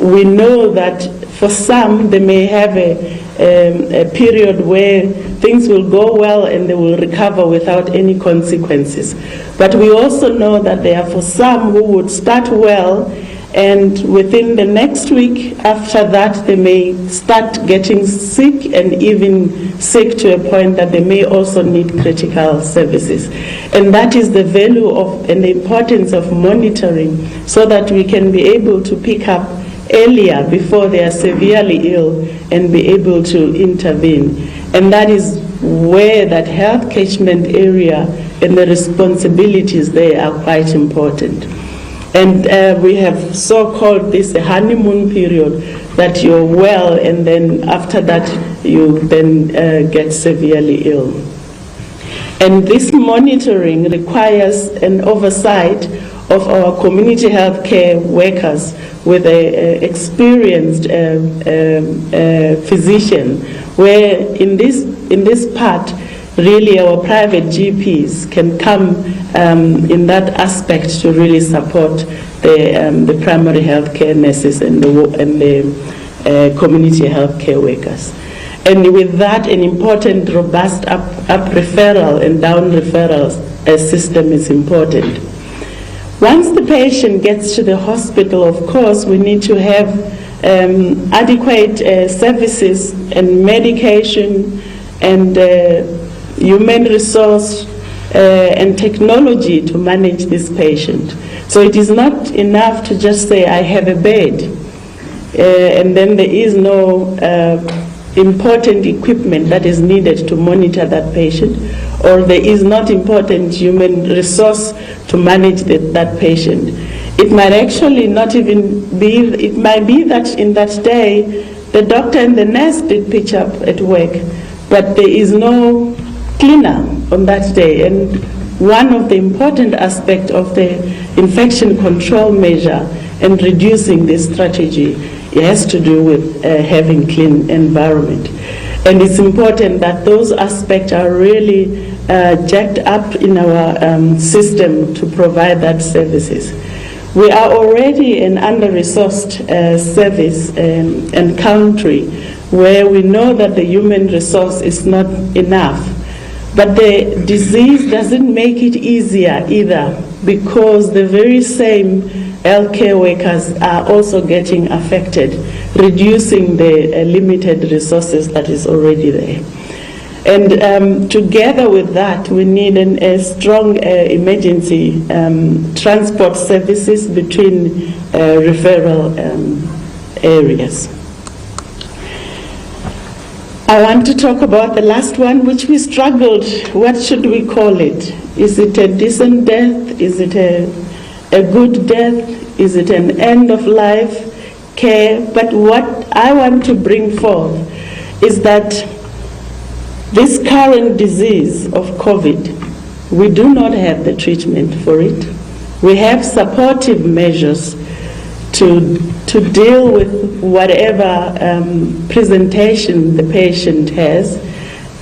we know that for some they may have a period where things will go well and they will recover without any consequences. But we also know that there are for some who would start well, and within the next week after that they may start getting sick, and even sick to a point that they may also need critical services. And that is the value of and the importance of monitoring, so that we can be able to pick up earlier before they are severely ill and be able to intervene. And that is where that health catchment area and the responsibilities there are quite important. And we have so-called this honeymoon period, that you're well and then after that you then get severely ill. And this monitoring requires an oversight of our community health care workers with an experienced physician, where in this part, really our private GPs can come in that aspect to really support the primary health care nurses and the community health care workers. And with that, an important, robust up referral and down referral system is important. Once the patient gets to the hospital, of course, we need to have adequate services and medication and human resource and technology to manage this patient. So it is not enough to just say, I have a bed, and then there is no important equipment that is needed to monitor that patient, or there is not important human resource to manage that patient. It might actually not even be, it might be that in that day, the doctor and the nurse did pitch up at work, but there is no cleaner on that day. And one of the important aspects of the infection control measure and reducing this strategy, it has to do with having clean environment. And it's important that those aspects are really jacked up in our system to provide that services. We are already an under-resourced service and country where we know that the human resource is not enough. But the disease doesn't make it easier either, because the very same healthcare workers are also getting affected, reducing the limited resources that is already there. And together with that, we need a strong emergency transport services between referral areas. I want to talk about the last one, which we struggled. What should we call it? Is it a decent death? Is it a good death? Is it an end of life care? But what I want to bring forth is that this current disease of COVID, we do not have the treatment for it. We have supportive measures to deal with whatever presentation the patient has,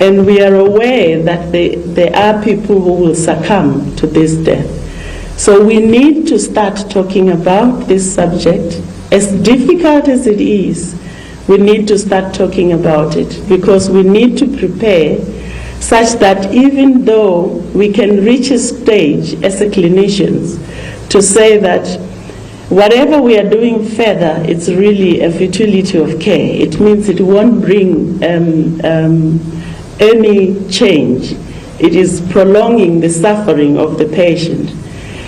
and we are aware that there are people who will succumb to this death. So we need to start talking about this subject. As difficult as it is, we need to start talking about it, because we need to prepare such that even though we can reach a stage as a clinicians to say that whatever we are doing further, it's really a futility of care. It means it won't bring any change. It is prolonging the suffering of the patient.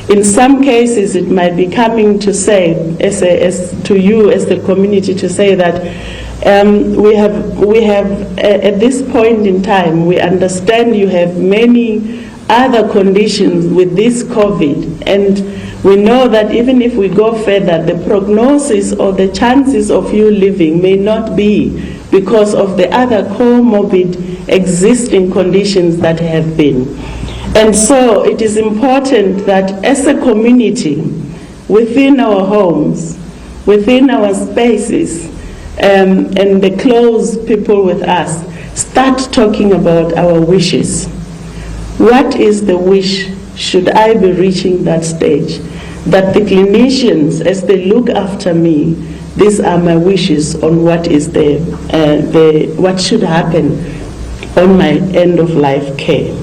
In some cases, it might be coming to say, to you as the community, to say that we have at this point in time, we understand you have many other conditions with this COVID, and we know that even if we go further, the prognosis or the chances of you living may not be, because of the other comorbid existing conditions that have been. And so it is important that as a community, within our homes, within our spaces, and the close people with us, start talking about our wishes. What is the wish? Should I be reaching that stage? That the clinicians, as they look after me, these are my wishes on what is what should happen on my end of life care.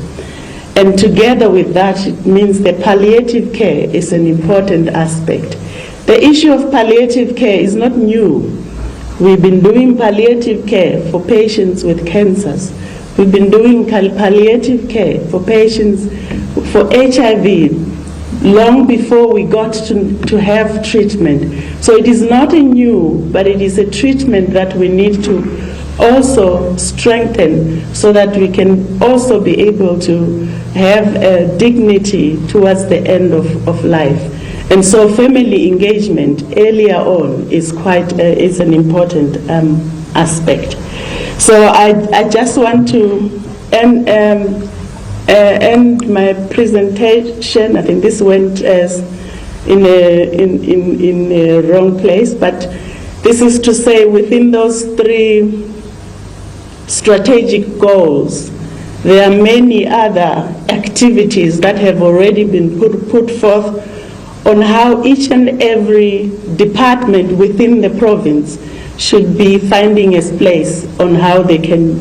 And together with that, it means the palliative care is an important aspect. The issue of palliative care is not new. We've been doing palliative care for patients with cancers. We've been doing palliative care for patients for HIV long before we got to have treatment. So it is not a new, but it is a treatment that we need to also strengthen so that we can also be able to have dignity towards the end of life. And so family engagement earlier on is is an important aspect. So I just want to end my presentation. I think this went in a wrong place, but this is to say within those 3 strategic goals, there are many other activities that have already been put forth on how each and every department within the province should be finding its place on how they can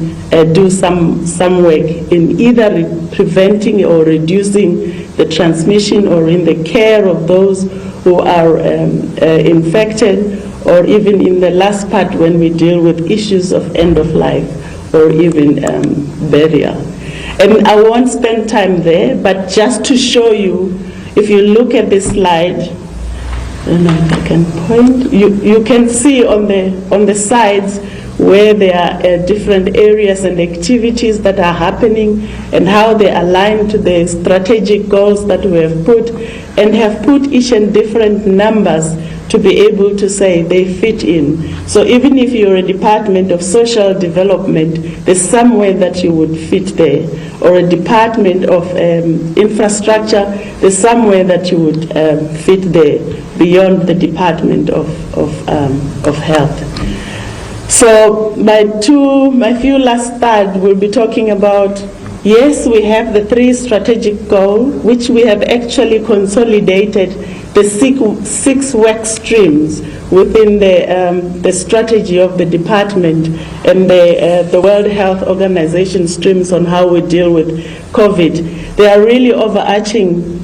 do some work in either preventing or reducing the transmission or in the care of those who are infected, or even in the last part when we deal with issues of end of life or even burial. And I won't spend time there, but just to show you, if you look at this slide, I don't know if I can point. You can see on the sides where there are different areas and activities that are happening and how they align to the strategic goals that we have put, and have put each and different numbers to be able to say they fit in. So even if you're a department of social development, there's somewhere that you would fit there, or a department of infrastructure, there's somewhere that you would fit there beyond the department of health. So my few last third will be talking about, yes, we have the 3 strategic goals, which we have actually consolidated the 6 work streams within the strategy of the department and the World Health Organization streams on how we deal with COVID. There are really overarching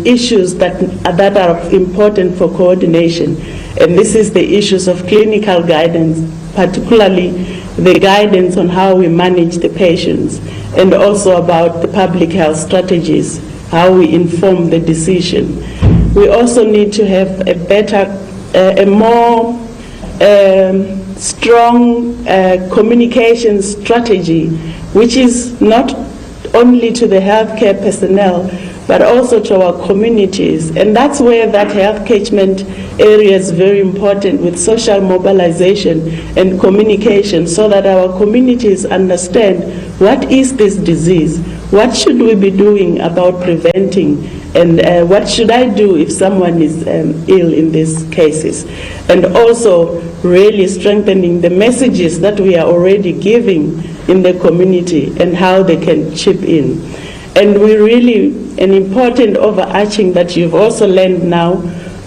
issues that are important for coordination, and this is the issues of clinical guidance, particularly the guidance on how we manage the patients, and also about the public health strategies, how we inform the decision. We also need to have a better, a more strong communication strategy, which is not only to the healthcare personnel, but also to our communities. And that's where that health catchment area is very important, with social mobilization and communication, so that our communities understand what is this disease, what should we be doing about preventing, and what should I do if someone is ill in these cases. And also really strengthening the messages that we are already giving in the community and how they can chip in. And we really, an important overarching that you've also learned now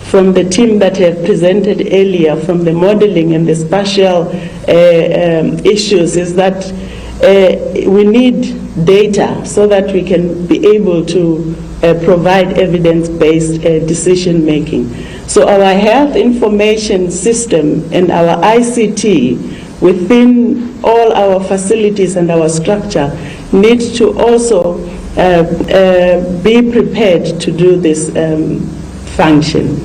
from the team that have presented earlier, from the modeling and the spatial issues, is that we need data so that we can be able to provide evidence-based decision making. So our health information system and our ICT within all our facilities and our structure need to also be prepared to do this function.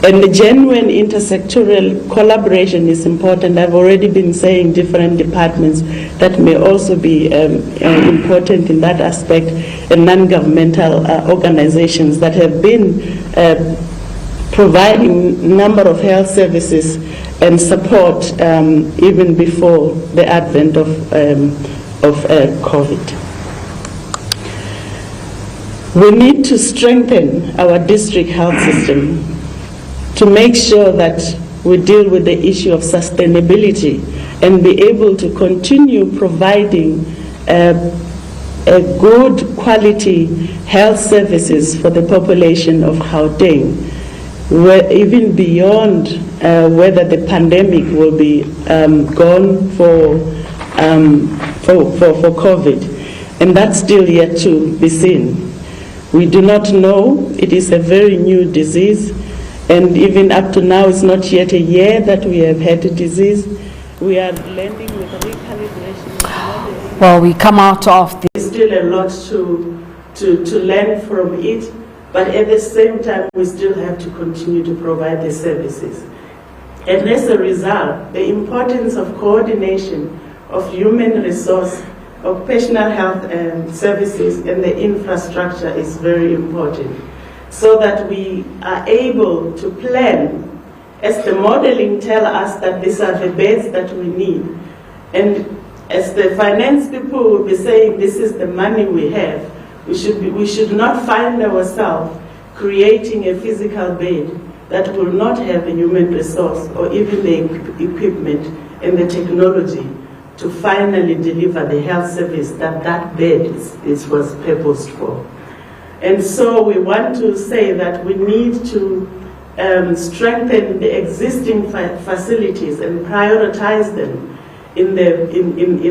And the genuine intersectoral collaboration is important. I've already been saying different departments that may also be important in that aspect, and non-governmental organizations that have been providing a number of health services and support even before the advent of COVID. We need to strengthen our district health system to make sure that we deal with the issue of sustainability and be able to continue providing a good quality health services for the population of Gauteng, even beyond whether the pandemic will be gone for COVID. And that's still yet to be seen. We do not know. It is a very new disease, and even up to now, it's not yet a year that we have had the disease. We are blending with recalibration. Well, we come out of the... There's still a lot to learn from it, but at the same time, we still have to continue to provide the services. And as a result, the importance of coordination of human resource, occupational health services, and the infrastructure is very important, so that we are able to plan as the modeling tell us that these are the beds that we need. And as the finance people will be saying, this is the money we have, we should not find ourselves creating a physical bed that will not have a human resource or even the equipment and the technology to finally deliver the health service that that bed was purposed for. And so we want to say that we need to strengthen the existing facilities and prioritize them in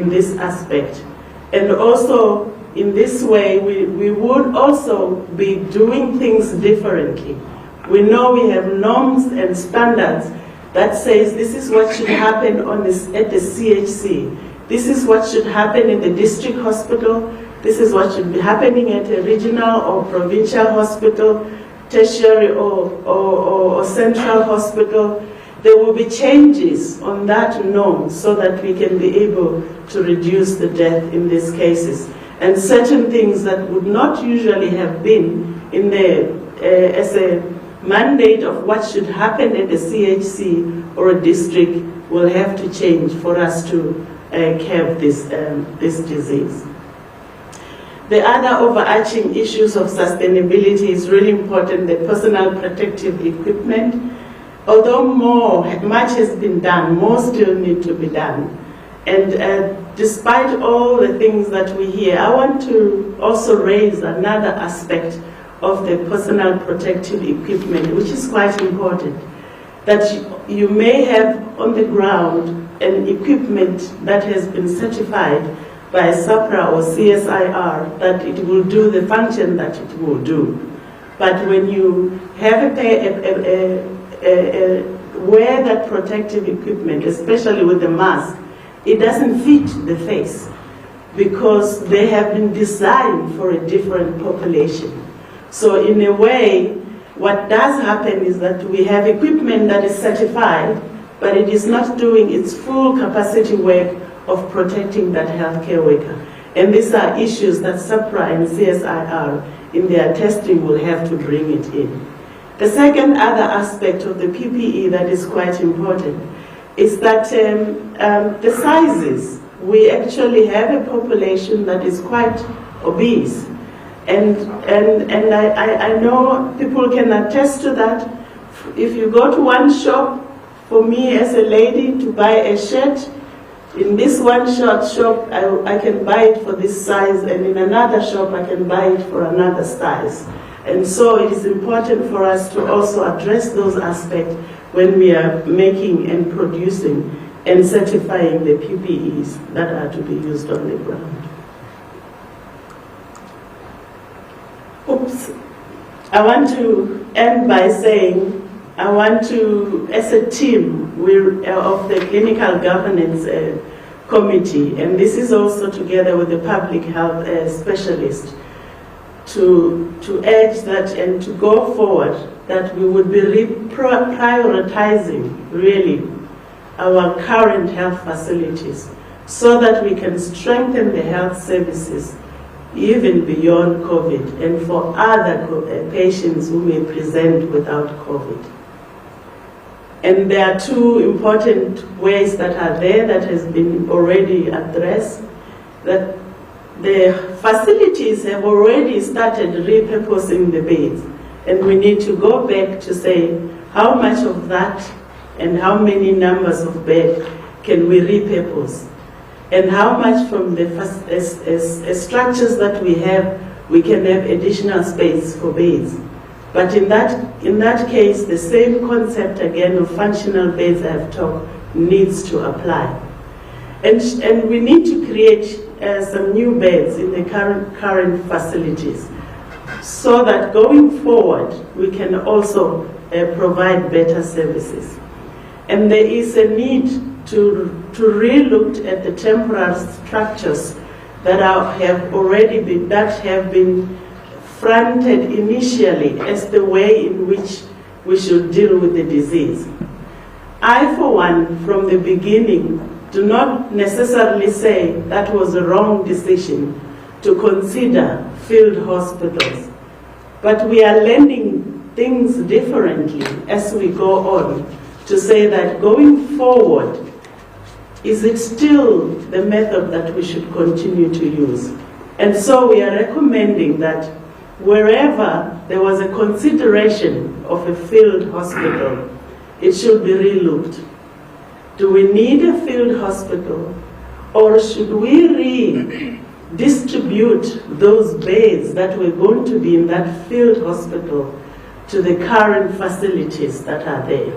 this aspect. And also, in this way, we would also be doing things differently. We know we have norms and standards that says this is what should happen at the CHC. This is what should happen in the district hospital. This is what should be happening at a regional or provincial hospital, tertiary or central hospital. There will be changes on that norm so that we can be able to reduce the death in these cases. And certain things that would not usually have been in the, as a mandate of what should happen at the CHC or a district will have to change for us to curb this disease. The other overarching issues of sustainability is really important, the personal protective equipment. Although much has been done, more still need to be done. And despite all the things that we hear, I want to also raise another aspect of the personal protective equipment, which is quite important. That you may have on the ground an equipment that has been certified by SAPRA or CSIR that it will do the function that it will do. But when you have wear that protective equipment, especially with the mask, it doesn't fit the face because they have been designed for a different population. So in a way, what does happen is that we have equipment that is certified, but it is not doing its full capacity work of protecting that healthcare worker. And these are issues that SAPRA and CSIR in their testing will have to bring it in. The second other aspect of the PPE that is quite important is that the sizes. We actually have a population that is quite obese. And I know people can attest to that. If you go to one shop, for me as a lady to buy a shirt, in this one shop I can buy it for this size, and in another shop I can buy it for another size. And so it is important for us to also address those aspects when we are making and producing and certifying the PPEs that are to be used on the ground. I want to end by saying I want to, as a team of the Clinical Governance Committee, and this is also together with the public health specialist, to urge that and to go forward that we would be prioritizing really our current health facilities so that we can strengthen the health services even beyond COVID and for other patients who may present without COVID. And there are two important ways that are there that has been already addressed, that the facilities have already started repurposing the beds, and we need to go back to say how much of that and how many numbers of beds can we repurpose, and how much from the structures that we can have additional space for beds. But in that case, the same concept again of functional beds I have talked needs to apply. And we need to create some new beds in the current facilities so that going forward we can also provide better services. And there is a need to re-look at the temporary structures that have been fronted initially as the way in which we should deal with the disease. I, for one, from the beginning, do not necessarily say that was a wrong decision to consider field hospitals, but we are learning things differently as we go on to say that going forward, is it still the method that we should continue to use? And so we are recommending that wherever there was a consideration of a field hospital, it should be relooked. Do we need a field hospital, or should we redistribute those beds that were going to be in that field hospital to the current facilities that are there,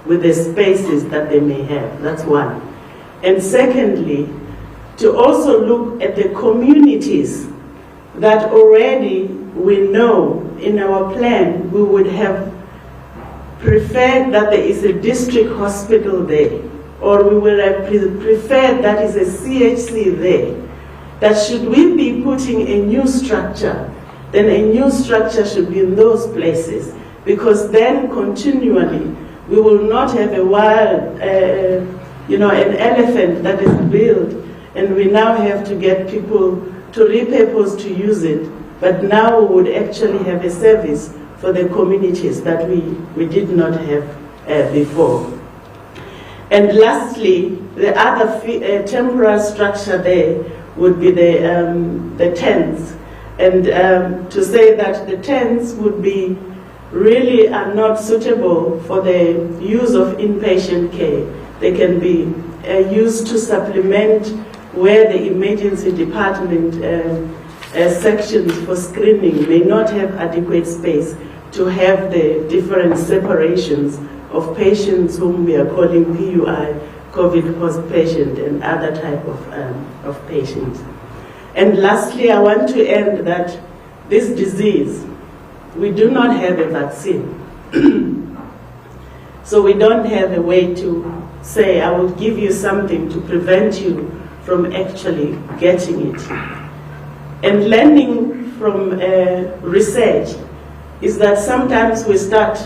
with the spaces that they may have? That's one. And secondly, to also look at the communities that already we know in our plan we would have preferred that there is a district hospital there, or we would have preferred that is a CHC there. That should we be putting a new structure, then a new structure should be in those places, because then continually we will not have a wild, an elephant that is built, and we now have to get people to repurpose to use it, but now we would actually have a service for the communities that we did not have before. And lastly, the other temporary structure there would be the tents, and to say that the tents would be really are not suitable for the use of inpatient care. They can be used to supplement where the emergency department sections for screening may not have adequate space to have the different separations of patients whom we are calling PUI, COVID post-patient, and other type of patients. And lastly, I want to end that this disease, we do not have a vaccine. So we don't have a way to say, I will give you something to prevent you from actually getting it. And learning from research is that sometimes we start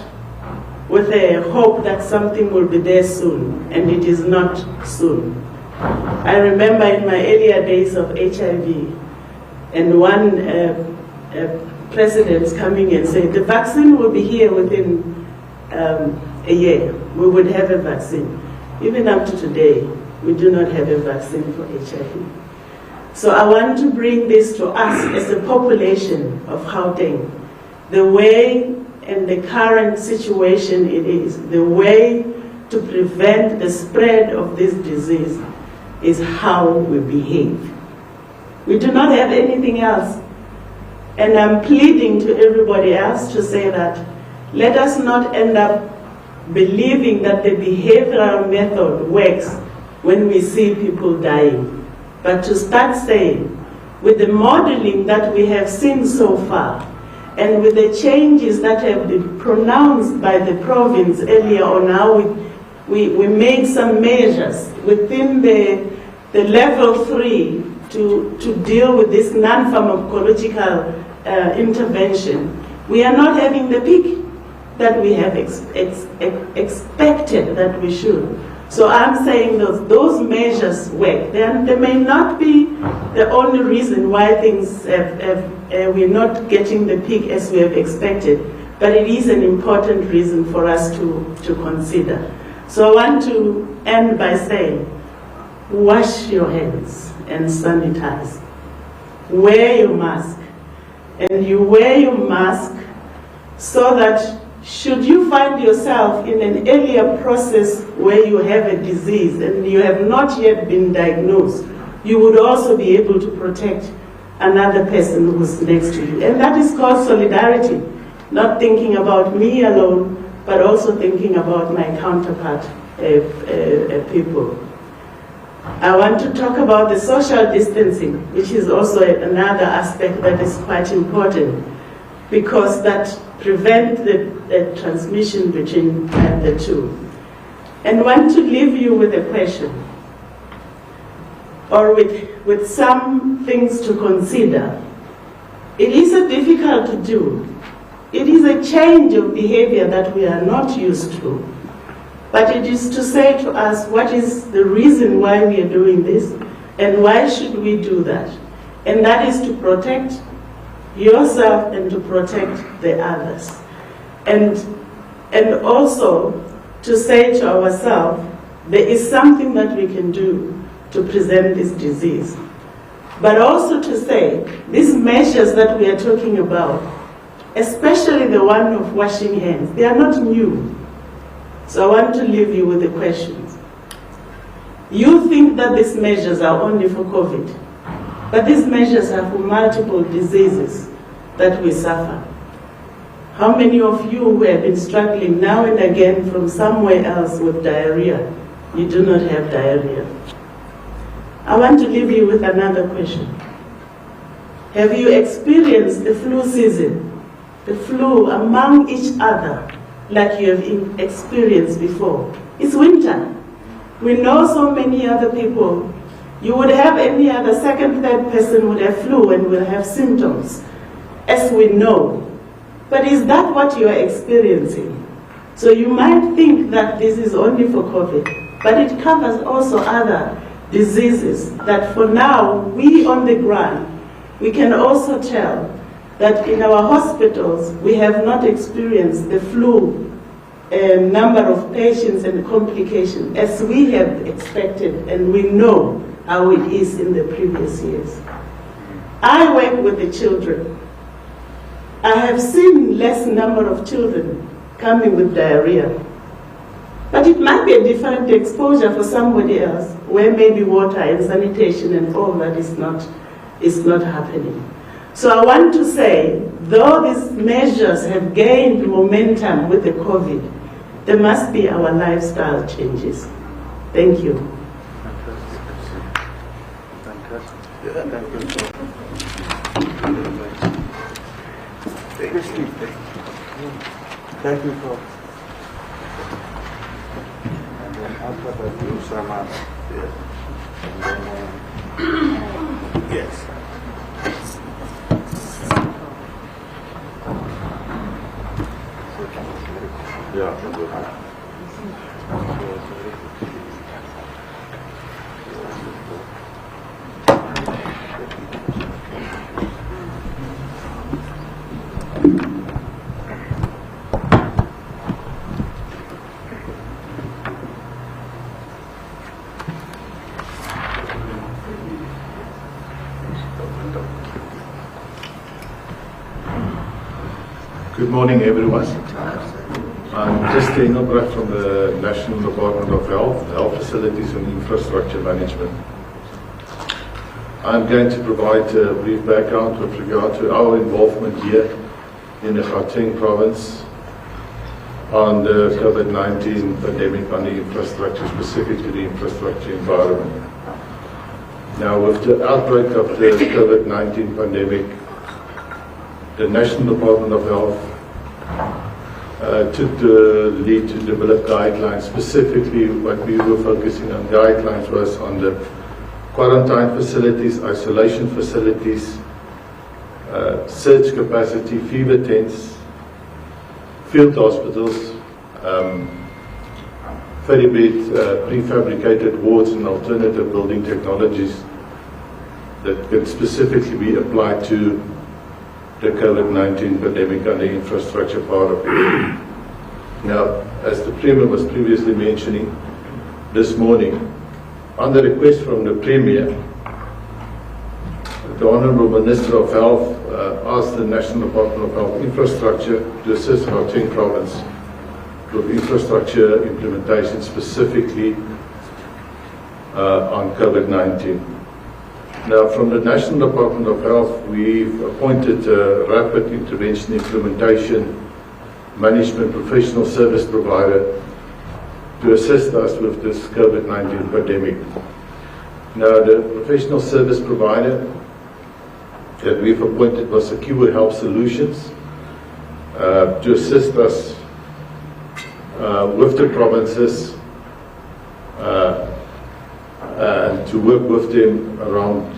with a hope that something will be there soon, and it is not soon. I remember in my earlier days of HIV, and one president coming and saying, the vaccine will be here within a year. We would have a vaccine. Even up to today, we do not have a vaccine for HIV. So I want to bring this to us as a population of Gauteng. The way and the current situation it is, the way to prevent the spread of this disease is how we behave. We do not have anything else. And I'm pleading to everybody else to say that let us not end up believing that the behavioral method works when we see people dying, but to start saying, with the modeling that we have seen so far, and with the changes that have been pronounced by the province earlier on, how we made some measures within the level 3 to deal with this non-pharmacological intervention, we are not having the peak that we have expected that we should. So I'm saying those measures work. They may not be the only reason why things we're not getting the peak as we have expected, but it is an important reason for us to consider. So I want to end by saying, wash your hands and sanitize. Wear your mask. And you wear your mask so that should you find yourself in an earlier process where you have a disease and you have not yet been diagnosed, you would also be able to protect another person who's next to you. And that is called solidarity, not thinking about me alone, but also thinking about my counterpart people. I want to talk about the social distancing, which is also another aspect that is quite important, because that prevents the transmission between the two. And want to leave you with a question, or with some things to consider. It is difficult to do. It is a change of behavior that we are not used to. but it is to say to us what is the reason why we are doing this and why should we do that. And that is to protect yourself and to protect the others. And also to say to ourselves, there is something that we can do to prevent this disease. But also to say, these measures that we are talking about, especially the one of washing hands, they are not new. So I want to leave you with the questions. You think that these measures are only for COVID, but these measures are for multiple diseases that we suffer. How many of you who have been struggling now and again from somewhere else with diarrhea, you do not have diarrhea? I want to leave you with another question. Have you experienced the flu season, the flu among each other, like you have experienced before? It's winter. We know so many other people. You would have any other second, third person would have flu and will have symptoms, as we know. But is that what you are experiencing? So you might think that this is only for COVID, but it covers also other diseases that for now, we on the ground, we can also tell that in our hospitals, we have not experienced the flu number of patients and complications as we have expected, and we know how it is in the previous years. I work with the children. I have seen less number of children coming with diarrhea. But it might be a different exposure for somebody else, where maybe water and sanitation and all that is not happening. So I want to say, though these measures have gained momentum with the COVID, there must be our lifestyle changes. Thank you. Thank you for. And then after that, you summarize. Yes. Yeah. Good morning, everyone. I'm Christine Engelbrecht from the National Department of Health Facilities and Infrastructure Management. I'm going to provide a brief background with regard to our involvement here in the Gauteng province on the COVID-19 pandemic on the infrastructure, specific to the infrastructure environment. Now, with the outbreak of the COVID-19 pandemic, the National Department of Health took the lead to develop guidelines. Specifically, what we were focusing on guidelines was on the quarantine facilities, isolation facilities, surge capacity, fever tents, field hospitals, 30-bed prefabricated wards and alternative building technologies that can specifically be applied to the COVID-19 pandemic and the infrastructure part of it. Now, as the Premier was previously mentioning this morning, on the request from the Premier, the Honourable Minister of Health asked the National Department of Health Infrastructure to assist Gauteng Province with infrastructure implementation specifically on COVID-19. Now, from the National Department of Health, we've appointed a Rapid Intervention Implementation Management Professional Service Provider to assist us with this COVID-19 pandemic. Now, the professional service provider that we've appointed was Secure Health Solutions to assist us with the provinces and to work with them around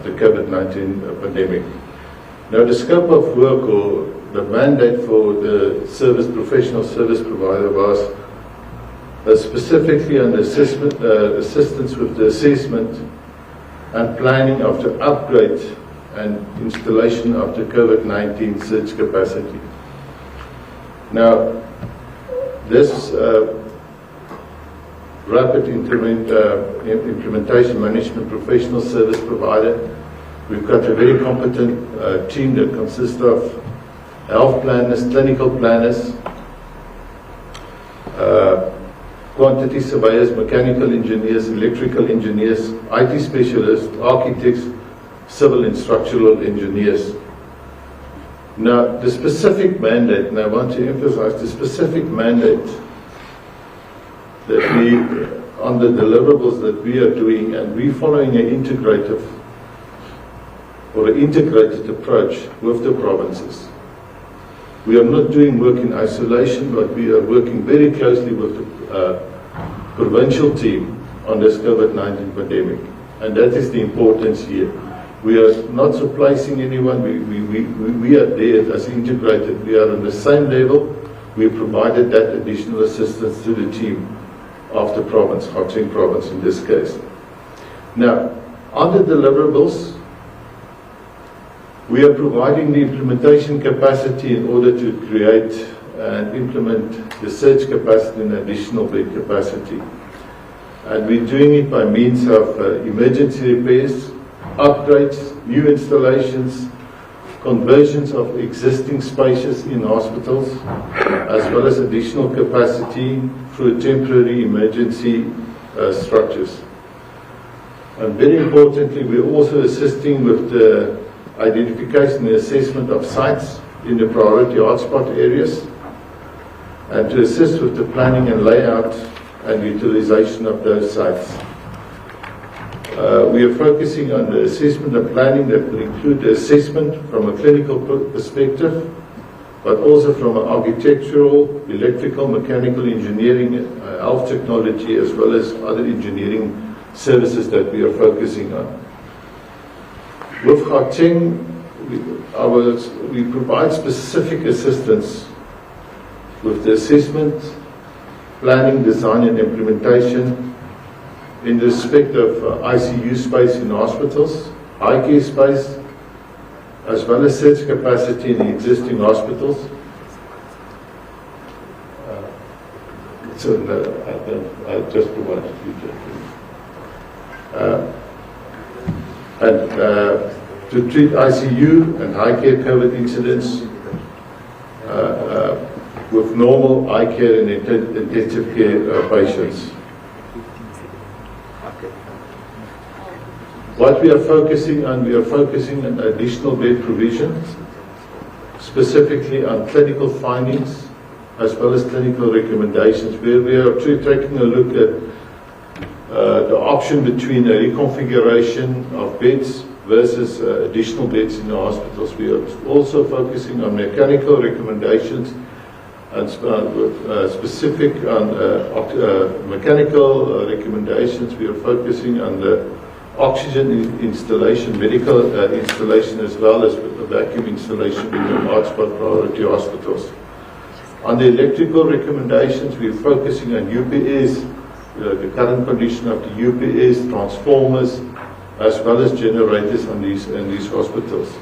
the COVID-19 pandemic. Now, the scope of work or the mandate for the professional service provider was specifically on assistance with the assessment and planning of the upgrade and installation of the COVID-19 surge capacity. Now, this rapid implementation management professional service provider, we've got a very competent team that consists of health planners, clinical planners, quantity surveyors, mechanical engineers, electrical engineers, IT specialists, architects, civil and structural engineers. Now, the specific mandate, and I want to emphasize the specific mandate that we, on the deliverables that we are doing, and we're following an integrated approach with the provinces. We are not doing work in isolation, but we are working very closely with the provincial team on this COVID-19 pandemic. And that is the importance here. We are not replacing anyone. We are there as integrated. We are on the same level. We provided that additional assistance to the team of the province, Gauteng province in this case. Now, on the deliverables, we are providing the implementation capacity in order to create and implement the surge capacity and additional bed capacity. And we're doing it by means of emergency repairs, upgrades, new installations, conversions of existing spaces in hospitals, as well as additional capacity through temporary emergency structures. And very importantly, we're also assisting with the identification and assessment of sites in the priority hotspot areas, and to assist with the planning and layout and utilization of those sites. We are focusing on the assessment and planning that will include the assessment from a clinical perspective, but also from an architectural, electrical, mechanical engineering, health technology, as well as other engineering services that we are focusing on. With Gauteng, we provide specific assistance with the assessment, planning, design and implementation in respect of ICU space in hospitals, high care space, as well as surge capacity in the existing hospitals. I just provided you to treat ICU and high care COVID incidents with normal eye care and intensive care patients. What we are focusing on additional bed provision, specifically on clinical findings as well as clinical recommendations, where we are taking a look at the option between a reconfiguration of beds versus additional beds in the hospitals. We are also focusing on mechanical recommendations and specific on mechanical recommendations. We are focusing on the oxygen installation, medical installation, as well as vacuum installation in the hotspot priority hospitals. On the electrical recommendations, we are focusing on UPS, the current condition of the UPS, transformers, as well as generators in these hospitals.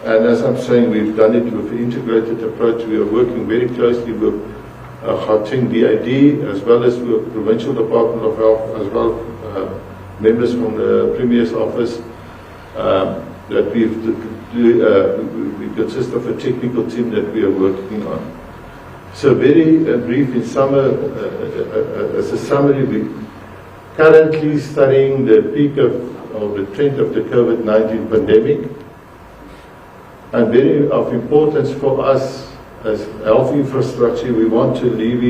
And as I'm saying, we've done it with an integrated approach. We are working very closely with Gauteng DID, as well as with Provincial Department of Health, as well members from the Premier's office, that we consist of a technical team that we are working on. So very brief in summer, as a summary, we're currently studying the peak or the trend of the COVID-19 pandemic, and very of importance for us as health infrastructure, we want to leave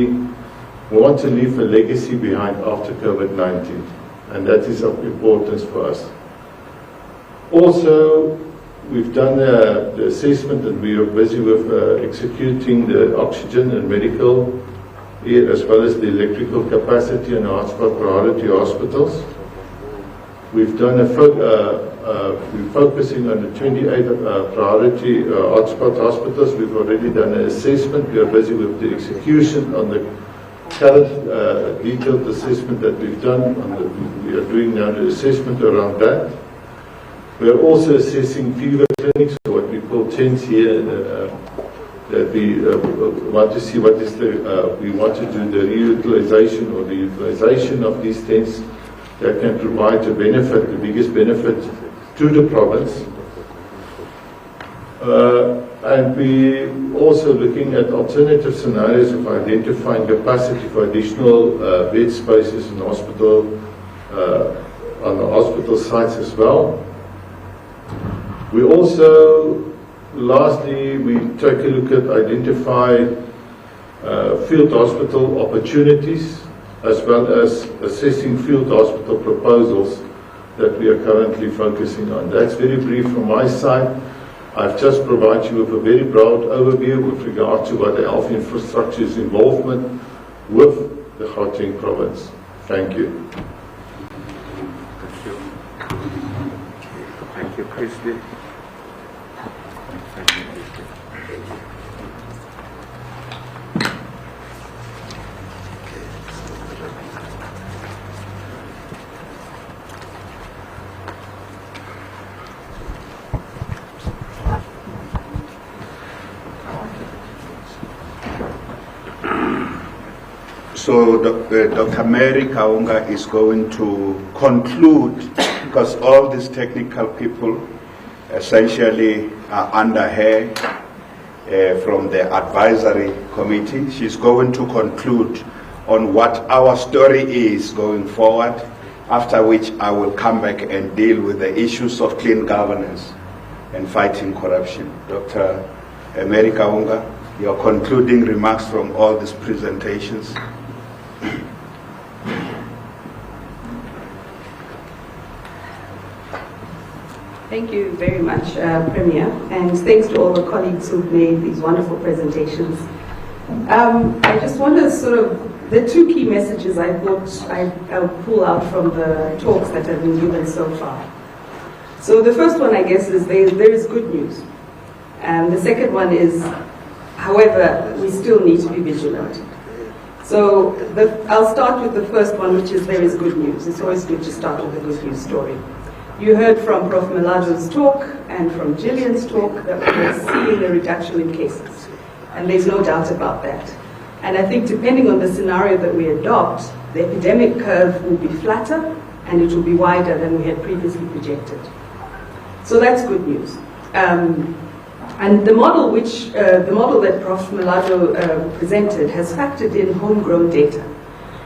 a legacy behind after COVID-19, and that is of importance for us. Also, we've done the assessment, and we are busy with executing the oxygen and medical, as well as the electrical capacity in hotspot priority hospitals. We've done we're focusing on the 28 priority hotspot hospitals. We've already done an assessment. We are busy with the execution on the current detailed assessment that we've done, and we are doing now the assessment around that. We are also assessing fever clinics, what we call tents here, that we want to see what is we want to do the reutilization or the utilization of these tents that can provide the benefit, the biggest benefit to the province. And we also looking at alternative scenarios of identifying capacity for additional bed spaces in hospital, on the hospital sites as well. We also, lastly, we take a look at identify field hospital opportunities, as well as assessing field hospital proposals that we are currently focusing on. That's very brief from my side. I've just provided you with a very broad overview with regard to what the health infrastructure's involvement with the Gauteng province. Thank you. Thank you, Christy. So Dr. Mary Kaunga is going to conclude, because all these technical people essentially are under her from the advisory committee. She's going to conclude on what our story is going forward, after which I will come back and deal with the issues of clean governance and fighting corruption. Dr. Mary Kaunga, your concluding remarks from all these presentations. Thank you very much, Premier, and thanks to all the colleagues who've made these wonderful presentations. I just want to the two key messages I thought I'll pull out from the talks that have been given so far. So the first one, I guess, is there is good news. And the second one is, however, we still need to be vigilant. So I'll start with the first one, which is there is good news. It's always good to start with a good news story. You heard from Prof. Malado's talk and from Gillian's talk that we're seeing a reduction in cases. And there's no doubt about that. And I think depending on the scenario that we adopt, the epidemic curve will be flatter and it will be wider than we had previously projected. So that's good news. And the model that Prof. Malado presented has factored in homegrown data.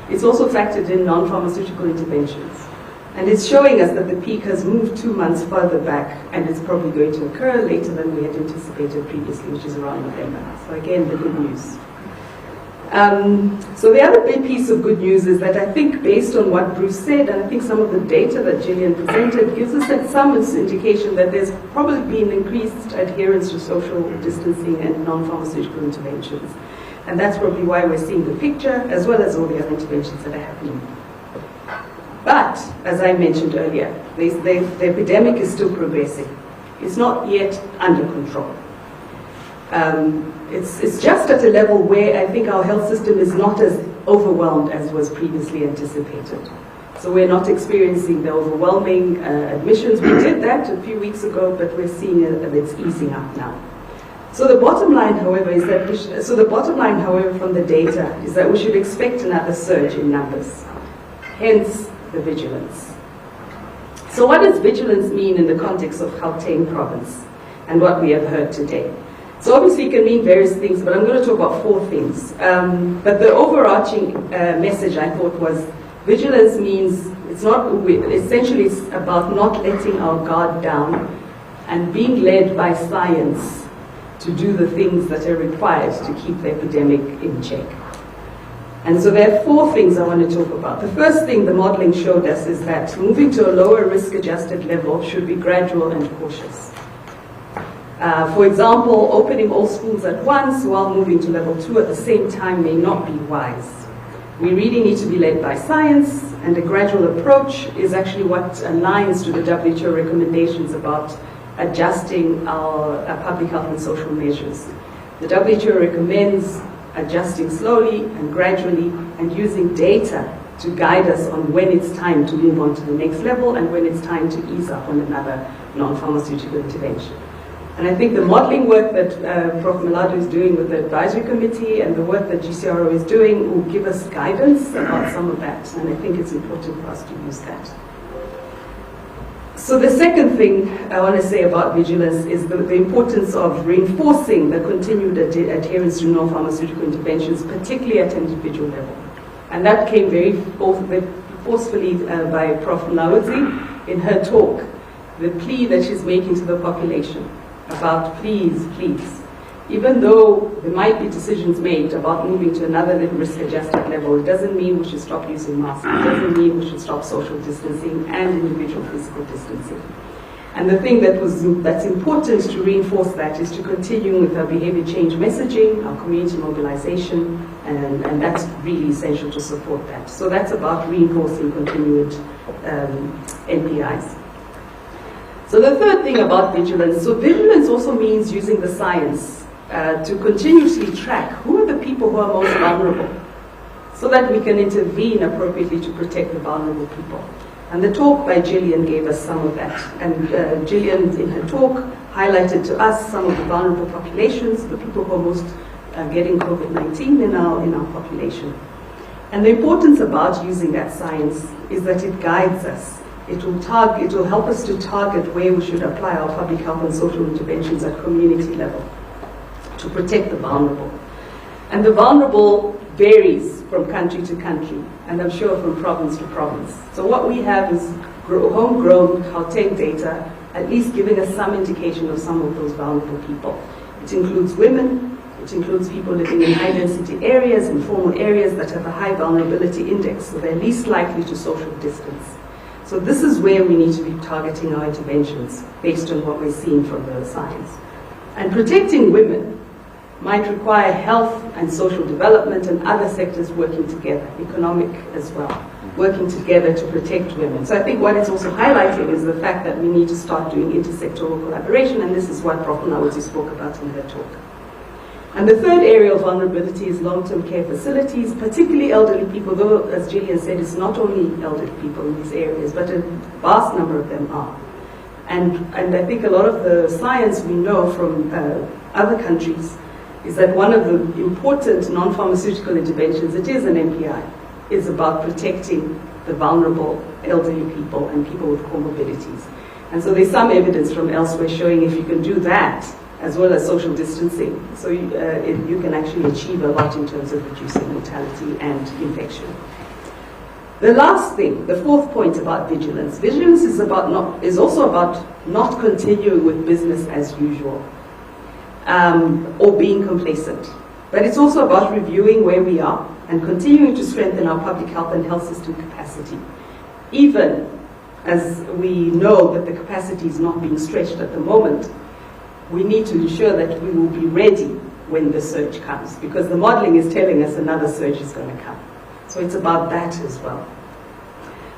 It's also factored in non-pharmaceutical interventions. And it's showing us that the peak has moved 2 months further back, and it's probably going to occur later than we had anticipated previously, which is around November. So again, the good news. So the other big piece of good news is that I think based on what Bruce said, and I think some of the data that Gillian presented gives us some indication that there's probably been increased adherence to social distancing and non-pharmaceutical interventions. And that's probably why we're seeing the picture, as well as all the other interventions that are happening. But, as I mentioned earlier, the epidemic is still progressing. It's not yet under control. It's just at a level where I think our health system is not as overwhelmed as was previously anticipated. So we're not experiencing the overwhelming admissions. We did that a few weeks ago, but we're seeing that it's easing up now. So the bottom line, however, is that from the data is that we should expect another surge in numbers. Hence the vigilance. So what does vigilance mean in the context of Gauteng province and what we have heard today? So obviously it can mean various things, but I'm going to talk about 4 things. But the overarching message I thought was vigilance means essentially it's about not letting our guard down and being led by science to do the things that are required to keep the epidemic in check. And so there are 4 things I want to talk about. The first thing the modeling showed us is that moving to a lower risk-adjusted level should be gradual and cautious. For example, opening all schools at once while moving to level 2 at the same time may not be wise. We really need to be led by science, and a gradual approach is actually what aligns to the WHO recommendations about adjusting our public health and social measures. The WHO recommends adjusting slowly and gradually and using data to guide us on when it's time to move on to the next level and when it's time to ease up on another non-pharmaceutical intervention. And I think the modeling work that Prof. Malado is doing with the advisory committee and the work that GCRO is doing will give us guidance about some of that, and I think it's important for us to use that. So the second thing I want to say about vigilance is the importance of reinforcing the continued adherence to non-pharmaceutical interventions, particularly at an individual level. And that came very forcefully by Prof. Laudzi in her talk, the plea that she's making to the population about please, please. Even though there might be decisions made about moving to another risk-adjusted level, it doesn't mean we should stop using masks. It doesn't mean we should stop social distancing and individual physical distancing. And the thing that's important to reinforce that is to continue with our behavior change messaging, our community mobilization, and that's really essential to support that. So that's about reinforcing continued NPIs. So the third thing about vigilance, so vigilance also means using the science to continuously track who are the people who are most vulnerable so that we can intervene appropriately to protect the vulnerable people. And the talk by Gillian gave us some of that. And Gillian, in her talk, highlighted to us some of the vulnerable populations, the people who are most getting COVID-19 in our population. And the importance about using that science is that it guides us. It will help us to target where we should apply our public health and social interventions at community level to protect the vulnerable. And the vulnerable varies from country to country, and I'm sure from province to province. So what we have is homegrown Gauteng data, at least giving us some indication of some of those vulnerable people. It includes women, it includes people living in high-density areas, informal areas that have a high vulnerability index, so they're least likely to social distance. So this is where we need to be targeting our interventions based on what we're seeing from the science. And protecting women might require health and social development and other sectors working together, economic as well, working together to protect women. So I think what it's also highlighting is the fact that we need to start doing intersectoral collaboration, and this is what Prof. Nawati spoke about in her talk. And the third area of vulnerability is long-term care facilities, particularly elderly people, though, as Gillian said, it's not only elderly people in these areas, but a vast number of them are. And I think a lot of the science we know from other countries is that one of the important non-pharmaceutical interventions, it is an MPI, is about protecting the vulnerable elderly people and people with comorbidities. And so there's some evidence from elsewhere showing if you can do that, as well as social distancing, so you can actually achieve a lot in terms of reducing mortality and infection. The last thing, the fourth point about vigilance. Vigilance is also about not continuing with business as usual or being complacent. But it's also about reviewing where we are and continuing to strengthen our public health and health system capacity, even as we know that the capacity is not being stretched at the moment. We need to ensure that we will be ready when the surge comes, because the modeling is telling us another surge is going to come. So it's about that as well.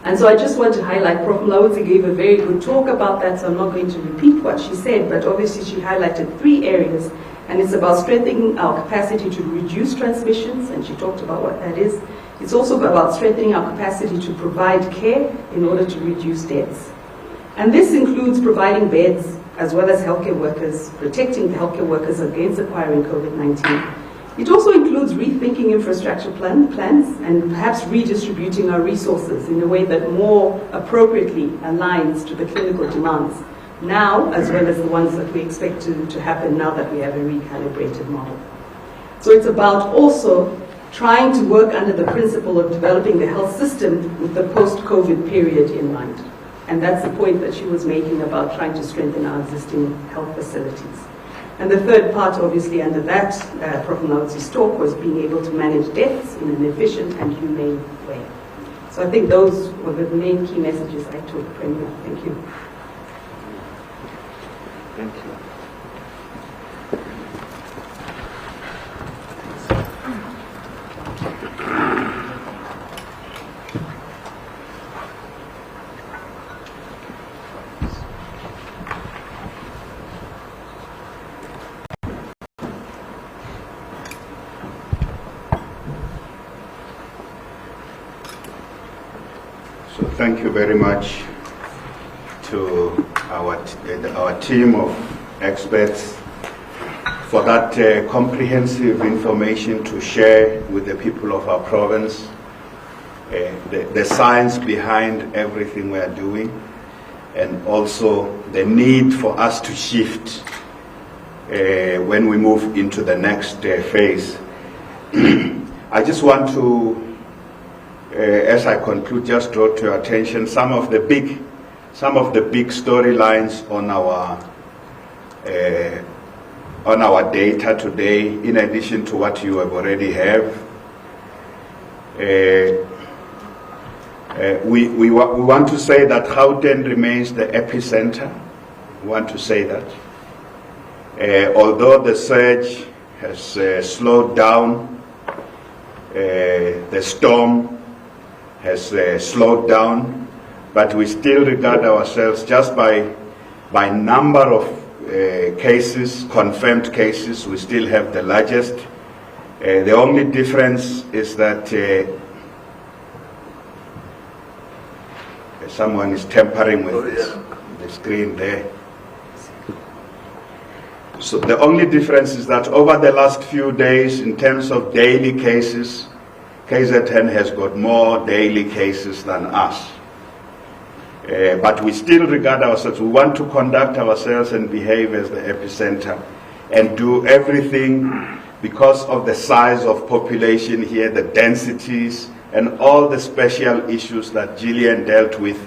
And so I just want to highlight, Prof. Mlaudzi gave a very good talk about that, so I'm not going to repeat what she said, but obviously she highlighted 3 areas, and it's about strengthening our capacity to reduce transmissions, and she talked about what that is. It's also about strengthening our capacity to provide care in order to reduce deaths. And this includes providing beds, as well as healthcare workers, protecting the healthcare workers against acquiring COVID-19. It also includes rethinking infrastructure plans and perhaps redistributing our resources in a way that more appropriately aligns to the clinical demands now, as well as the ones that we expect to happen now that we have a recalibrated model. So it's about also trying to work under the principle of developing the health system with the post-COVID period in mind. And that's the point that she was making about trying to strengthen our existing health facilities. And the third part, obviously, under that, Prof. Mlaudzi's talk, was being able to manage deaths in an efficient and humane way. So I think those were the main key messages I took, Premier. Thank you. Thank you. thank you very much to our team of experts for that comprehensive information to share with the people of our province, the science behind everything we are doing, and also the need for us to shift when we move into the next phase. I just want to, as I conclude, just draw to your attention some of the big storylines on our data today, in addition to what you have already have. We want to say that Gauteng remains the epicenter. We want to say that. Although the surge has slowed down, the storm has slowed down, but we still regard ourselves, just by number of cases, confirmed cases, we still have the largest. The only difference is that someone is tampering with the screen there. So the only difference is that over the last few days, in terms of daily cases, KZN has got more daily cases than us. But we still regard ourselves, we want to conduct ourselves and behave as the epicenter and do everything because of the size of population here, the densities, and all the special issues that Gillian dealt with.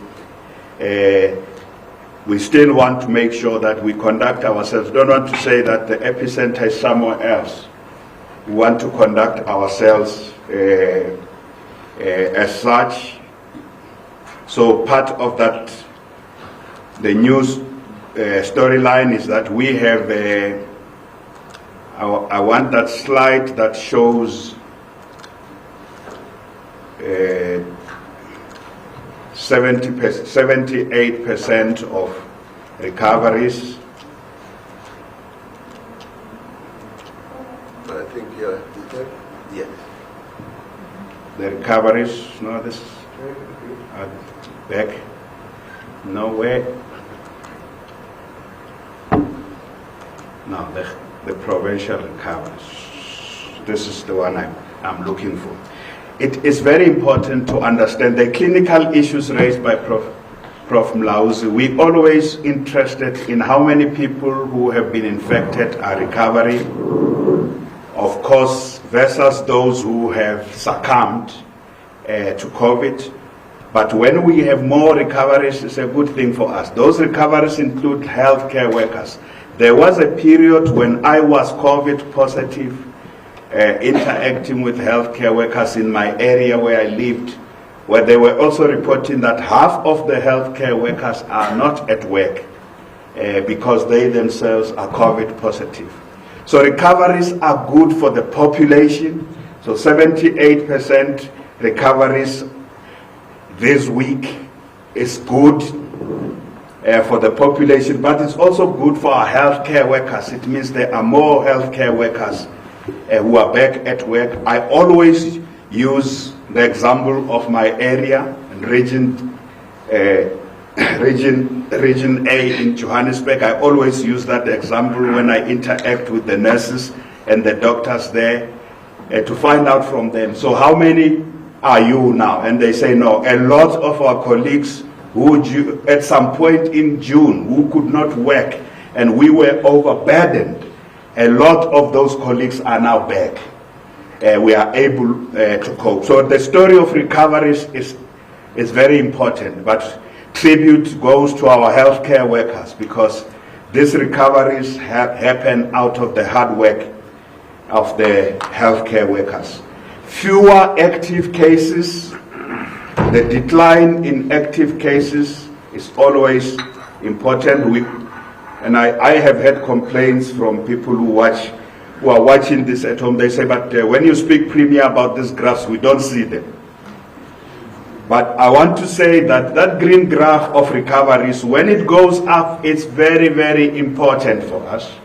We still want to make sure that we conduct ourselves. Don't want to say that the epicenter is somewhere else. We want to conduct ourselves as such. So part of that, the news storyline is that we have I want that slide that shows 78% of recoveries. I think, yeah. Yes. The recoveries, no, this is back. Nowhere. No, the provincial recoveries. This is the one I'm looking for. It is very important to understand the clinical issues raised by Prof Mlauzi. We're always interested in how many people who have been infected are recovering, of course, versus those who have succumbed to COVID. But when we have more recoveries, it's a good thing for us. Those recoveries include healthcare workers. There was a period when I was COVID positive, interacting with healthcare workers in my area where I lived, where they were also reporting that half of the healthcare workers are not at work because they themselves are COVID positive. So recoveries are good for the population. So 78% recoveries this week is good for the population, but it's also good for our healthcare workers. It means there are more healthcare workers who are back at work. I always use the example of my area, region A in Johannesburg. I always use that example when I interact with the nurses and the doctors there to find out from them, so how many are you now? And they say no. A lot of our colleagues who at some point in June who could not work and we were overburdened, a lot of those colleagues are now back. We are able to cope. So the story of recoveries is very important, but tribute goes to our healthcare workers because these recoveries happen out of the hard work of the healthcare workers. Fewer active cases, the decline in active cases is always important. And I have had complaints from people who are watching this at home. They say, but when you speak, Premier, about these graphs, we don't see them. But I want to say that that green graph of recoveries, when it goes up, it's very, very important for us.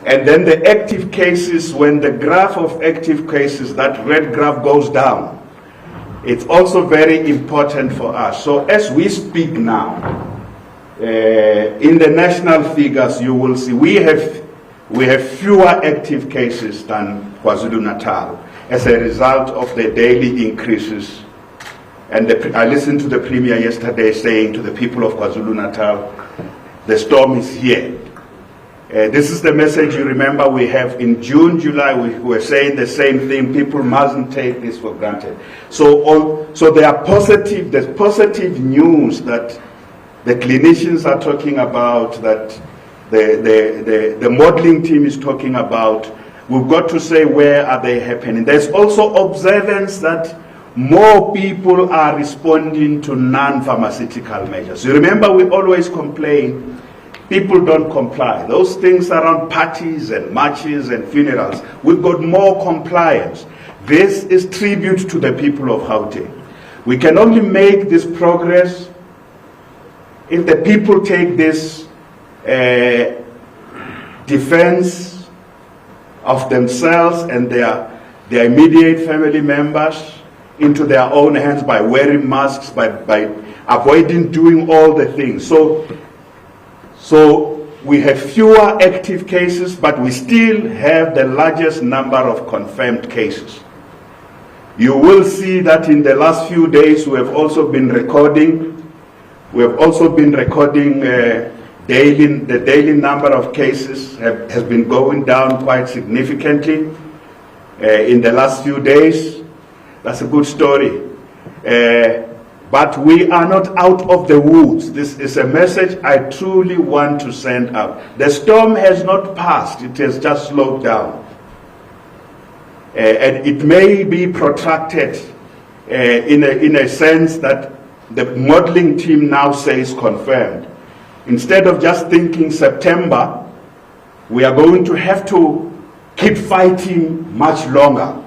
And then the active cases, when the graph of active cases, that red graph goes down, it's also very important for us. So as we speak now, in the national figures, you will see we have fewer active cases than KwaZulu-Natal as a result of the daily increases. And I listened to the Premier yesterday saying to the people of KwaZulu-Natal, the storm is here. This is the message you remember we have in June, July, we were saying the same thing. People mustn't take this for granted. So there's positive news that the clinicians are talking about, that the modeling team is talking about. We've got to say, where are they happening? There's also observance that more people are responding to non-pharmaceutical measures. You remember we always complain, people don't comply. Those things around parties and marches and funerals, we've got more compliance. This is tribute to the people of Gauteng. We can only make this progress if the people take this defense of themselves and their immediate family members into their own hands by wearing masks, by avoiding doing all the things. So we have fewer active cases, but we still have the largest number of confirmed cases. You will see that in the last few days we have also been recording the daily number of cases has been going down quite significantly in the last few days. That's a good story. But we are not out of the woods. This is a message I truly want to send out. The storm has not passed, it has just slowed down. And it may be protracted in a sense that the modeling team now says confirmed. Instead of just thinking September, we are going to have to keep fighting much longer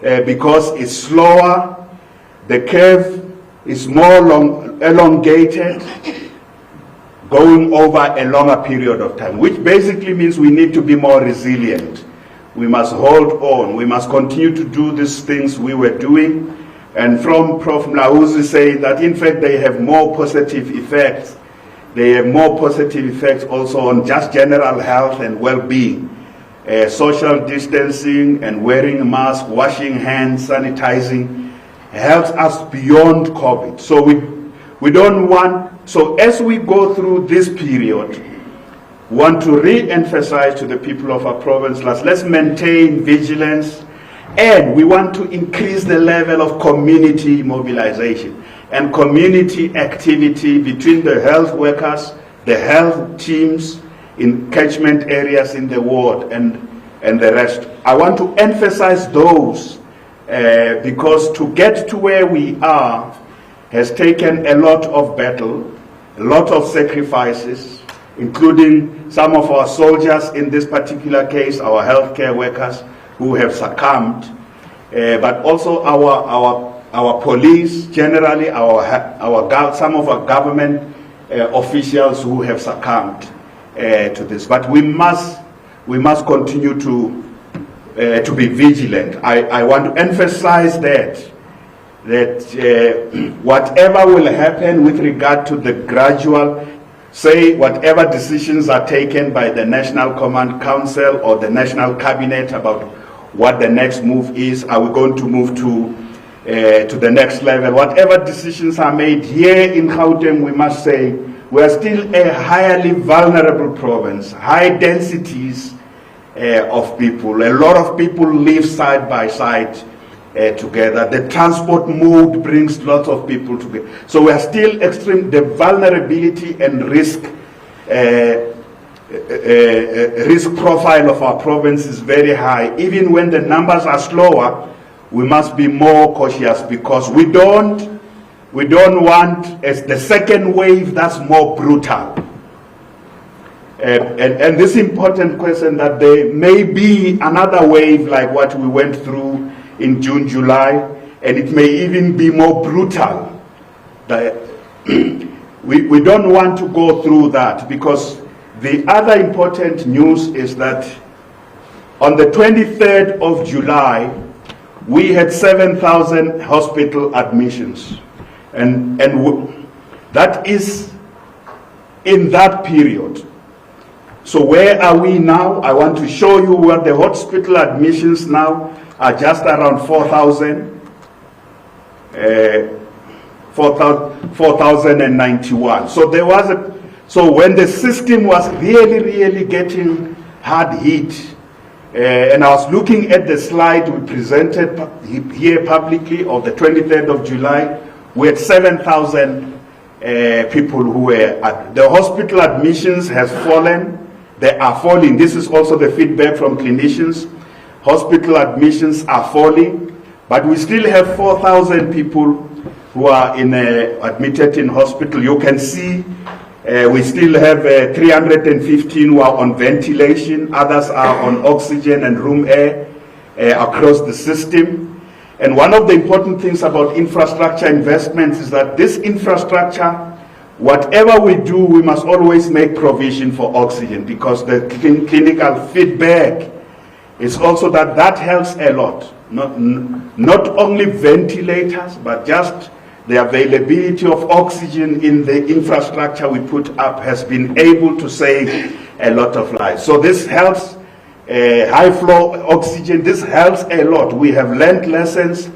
because it's slower, the curve is more elongated, going over a longer period of time, which basically means we need to be more resilient. We must hold on. We must continue to do these things we were doing. And from Prof. Mlauzi saying that in fact they have more positive effects. They have more positive effects also on just general health and well-being. Social distancing and wearing a mask, washing hands, sanitizing helps us beyond COVID. So we don't want, so as we go through this period, we want to re-emphasize to the people of our province, let's maintain vigilance, and we want to increase the level of community mobilization and community activity between the health workers, the health teams in catchment areas in the ward and the rest. I want to emphasize those because to get to where we are has taken a lot of battle, a lot of sacrifices, including some of our soldiers in this particular case, our healthcare workers who have succumbed, but also our police, generally some of our government officials who have succumbed to this. But we must continue to be vigilant. I want to emphasize that whatever will happen with regard to the gradual, say whatever decisions are taken by the National Command Council or the National Cabinet about what the next move is, are we going to move to the next level? Whatever decisions are made here in Gauteng, we must say we are still a highly vulnerable province, high densities of people. A lot of people live side by side together. The transport mode brings lots of people together. So we are still extreme. The vulnerability and risk profile of our province is very high. Even when the numbers are slower, we must be more cautious because we don't want as the second wave that's more brutal. And this important question that there may be another wave like what we went through in June, July, and it may even be more brutal. We don't want to go through that because the other important news is that on the 23rd of July, we had 7,000 hospital admissions. And that is in that period. So where are we now? I want to show you where the hospital admissions now are just around 4,091. So there was so when the system was really getting hard hit, and I was looking at the slide we presented here publicly of the 23rd of July, we had 7,000 people who were at the hospital admissions has fallen. They are falling. This is also the feedback from clinicians. Hospital admissions are falling, but we still have 4,000 people who are admitted in hospital. You can see we still have 315 who are on ventilation. Others are on oxygen and room air across the system. And one of the important things about infrastructure investments is that this infrastructure, whatever we do, we must always make provision for oxygen, because the clinical feedback is also that helps a lot. Not only ventilators, but just the availability of oxygen in the infrastructure we put up has been able to save a lot of lives. So this helps. High flow oxygen, this helps a lot. We have learned lessons.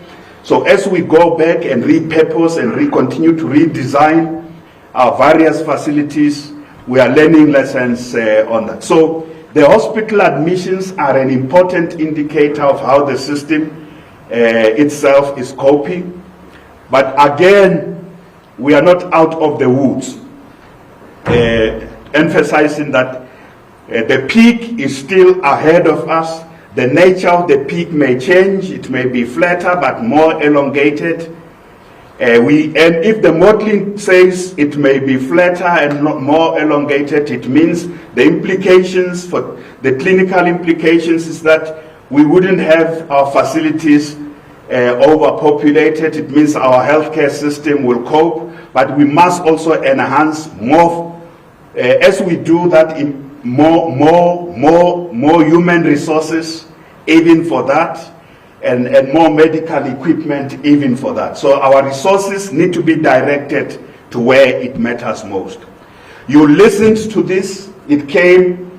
So as we go back and repurpose and continue to redesign our various facilities, we are learning lessons on that. So the hospital admissions are an important indicator of how the system itself is coping. But again, we are not out of the woods. Emphasizing that the peak is still ahead of us. The nature of the peak may change. It may be flatter but more elongated. And if the modeling says it may be flatter and not more elongated, it means the implications for the clinical implications is that we wouldn't have our facilities overpopulated. It means our healthcare system will cope, but we must also enhance more as we do that in more human resources even for that, and more medical equipment even for that. So our resources need to be directed to where it matters most. You listened to this. It came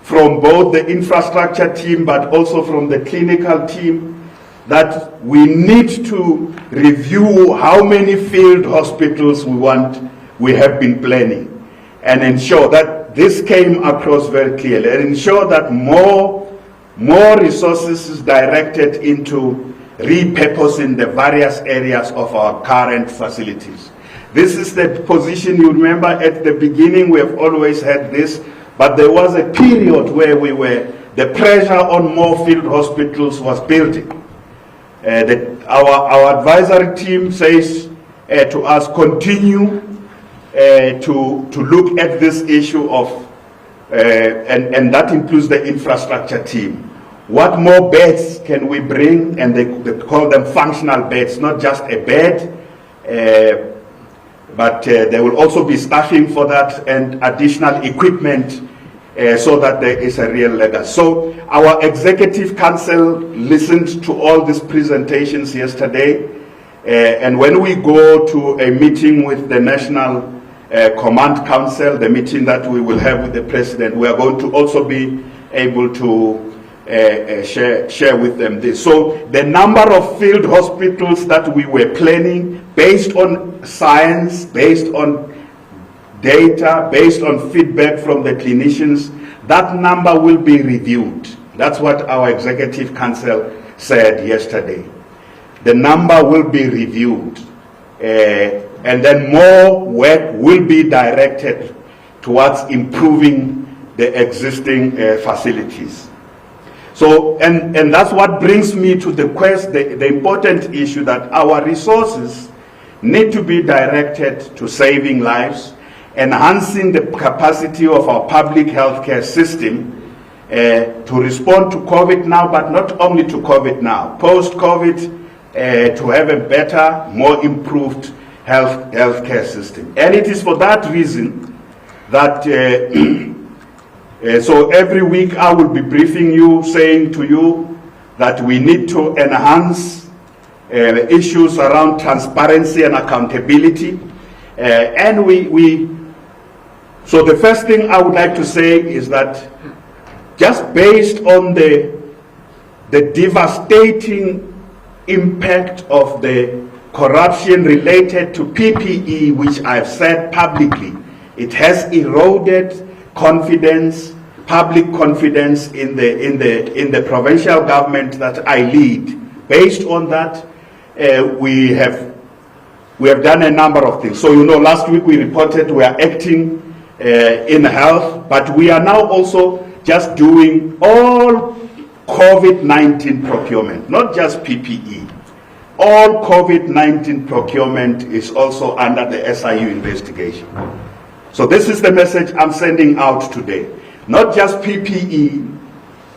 from both the infrastructure team but also from the clinical team that we need to review how many field hospitals we have been planning, and ensure that this came across very clearly, and ensure that more resources is directed into repurposing the various areas of our current facilities. This is the position. You remember at the beginning we have always had this, but there was a period where the pressure on more field hospitals was building. Our advisory team says to us, continue to look at this issue of, and that includes the infrastructure team. What more beds can we bring? And they call them functional beds, not just a bed, but there will also be staffing for that and additional equipment so that there is a real legacy. So our executive council listened to all these presentations yesterday, and when we go to a meeting with the National Command Council, the meeting that we will have with the President, we are going to also be able to share with them this. So the number of field hospitals that we were planning based on science, based on data, based on feedback from the clinicians, that number will be reviewed. That's what our Executive Council said yesterday. The number will be reviewed, and then more work will be directed towards improving the existing facilities. So, and that's what brings me to the important issue that our resources need to be directed to saving lives, enhancing the capacity of our public healthcare system to respond to COVID now, but not only to COVID now, post-COVID, to have a better, more improved healthcare system. And it is for that reason that so every week I will be briefing you, saying to you that we need to enhance issues around transparency and accountability. So the first thing I would like to say is that just based on the devastating impact of the corruption related to PPE, which I've said publicly, it has eroded confidence, public confidence in the provincial government that I lead. Based on that, we have done a number of things. So last week we reported we are acting in health, but we are now also just doing all COVID-19 procurement, not just PPE. All COVID-19 procurement is also under the SIU investigation. So this is the message I'm sending out today. Not just PPE,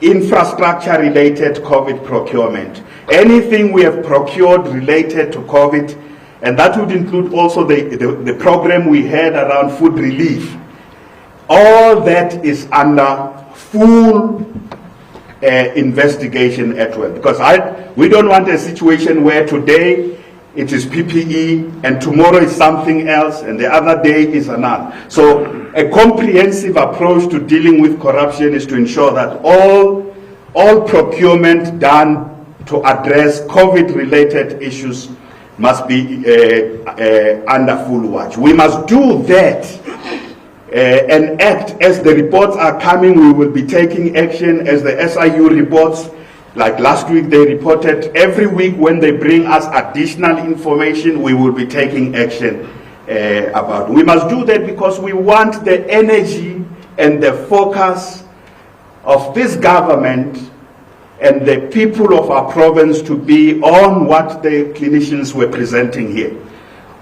infrastructure-related COVID procurement. Anything we have procured related to COVID, and that would include also the program we had around food relief. All that is under full investigation at well, because we don't want a situation where today it is PPE and tomorrow is something else and the other day is another. So a comprehensive approach to dealing with corruption is to ensure that all procurement done to address COVID-related issues must be under full watch. We must do that and act as the reports are coming. We will be taking action as the SIU reports. Like last week they reported, every week when they bring us additional information, we will be taking action about it. We must do that because we want the energy and the focus of this government and the people of our province to be on what the clinicians were presenting here,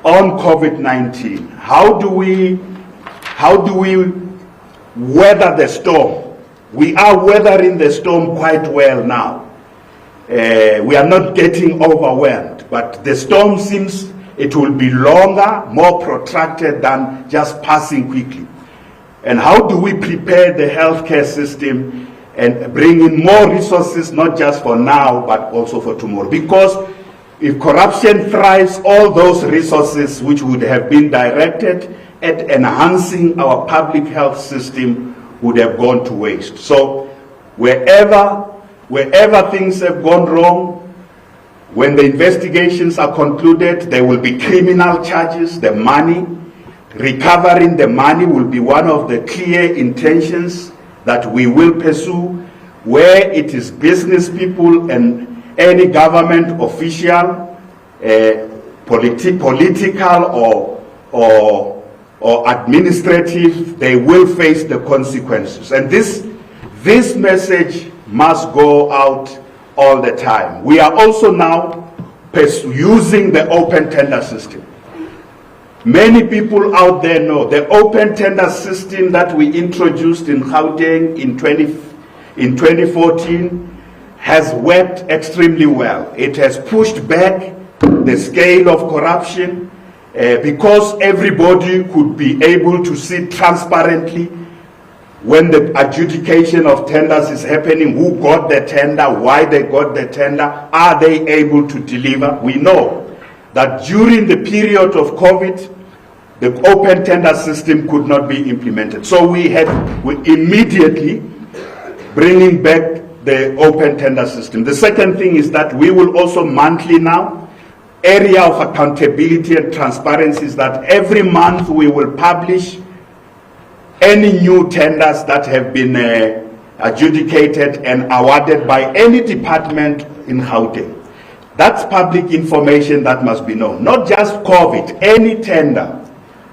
on COVID-19. How do we weather the storm? We are weathering the storm quite well now. We are not getting overwhelmed, but the storm seems it will be longer, more protracted than just passing quickly. And how do we prepare the healthcare system and bring in more resources, not just for now, but also for tomorrow? Because if corruption thrives, all those resources which would have been directed at enhancing our public health system would have gone to waste. So wherever things have gone wrong, when the investigations are concluded, there will be criminal charges. The money, recovering the money will be one of the clear intentions that we will pursue. Where it is business people and any government official, political or administrative, they will face the consequences. And this message must go out all the time. We are also now using the open tender system. Many people out there know the open tender system that we introduced in Gauteng in 2014 has worked extremely well. It has pushed back the scale of corruption because everybody could be able to see transparently when the adjudication of tenders is happening, who got the tender, why they got the tender, are they able to deliver? We know that during the period of COVID, the open tender system could not be implemented. So we immediately bringing back the open tender system. The second thing is that we will also monthly now, area of accountability and transparency is that every month we will publish any new tenders that have been adjudicated and awarded by any department in Gauteng. That's public information that must be known. Not just COVID, any tender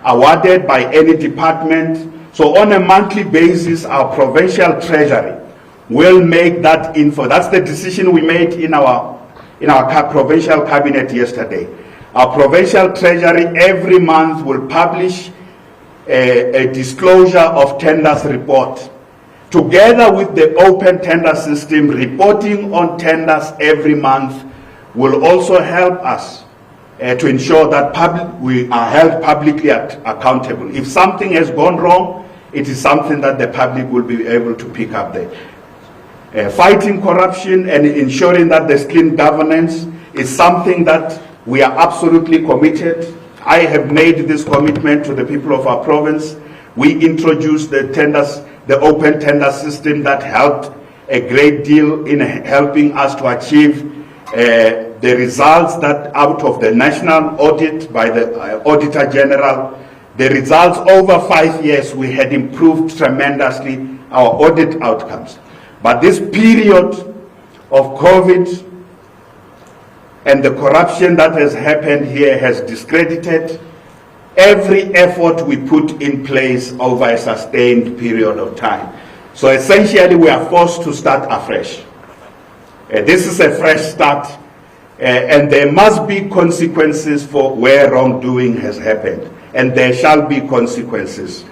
awarded by any department. So on a monthly basis, our provincial treasury will make that info. That's the decision we made in our provincial cabinet yesterday. Our provincial treasury every month will publish a disclosure of tenders report. Together with the open tender system, reporting on tenders every month will also help us to ensure that we are held publicly accountable. If something has gone wrong, it is something that the public will be able to pick up there. Fighting corruption and ensuring that there's clean governance is something that we are absolutely committed. I have made this commitment to the people of our province. We introduced the tenders, the open tender system that helped a great deal in helping us to achieve the results that out of the national audit by the Auditor General, the results over 5 years, we had improved tremendously our audit outcomes. But this period of COVID and the corruption that has happened here has discredited every effort we put in place over a sustained period of time. So essentially we are forced to start afresh. This is a fresh start, and there must be consequences for where wrongdoing has happened, and there shall be consequences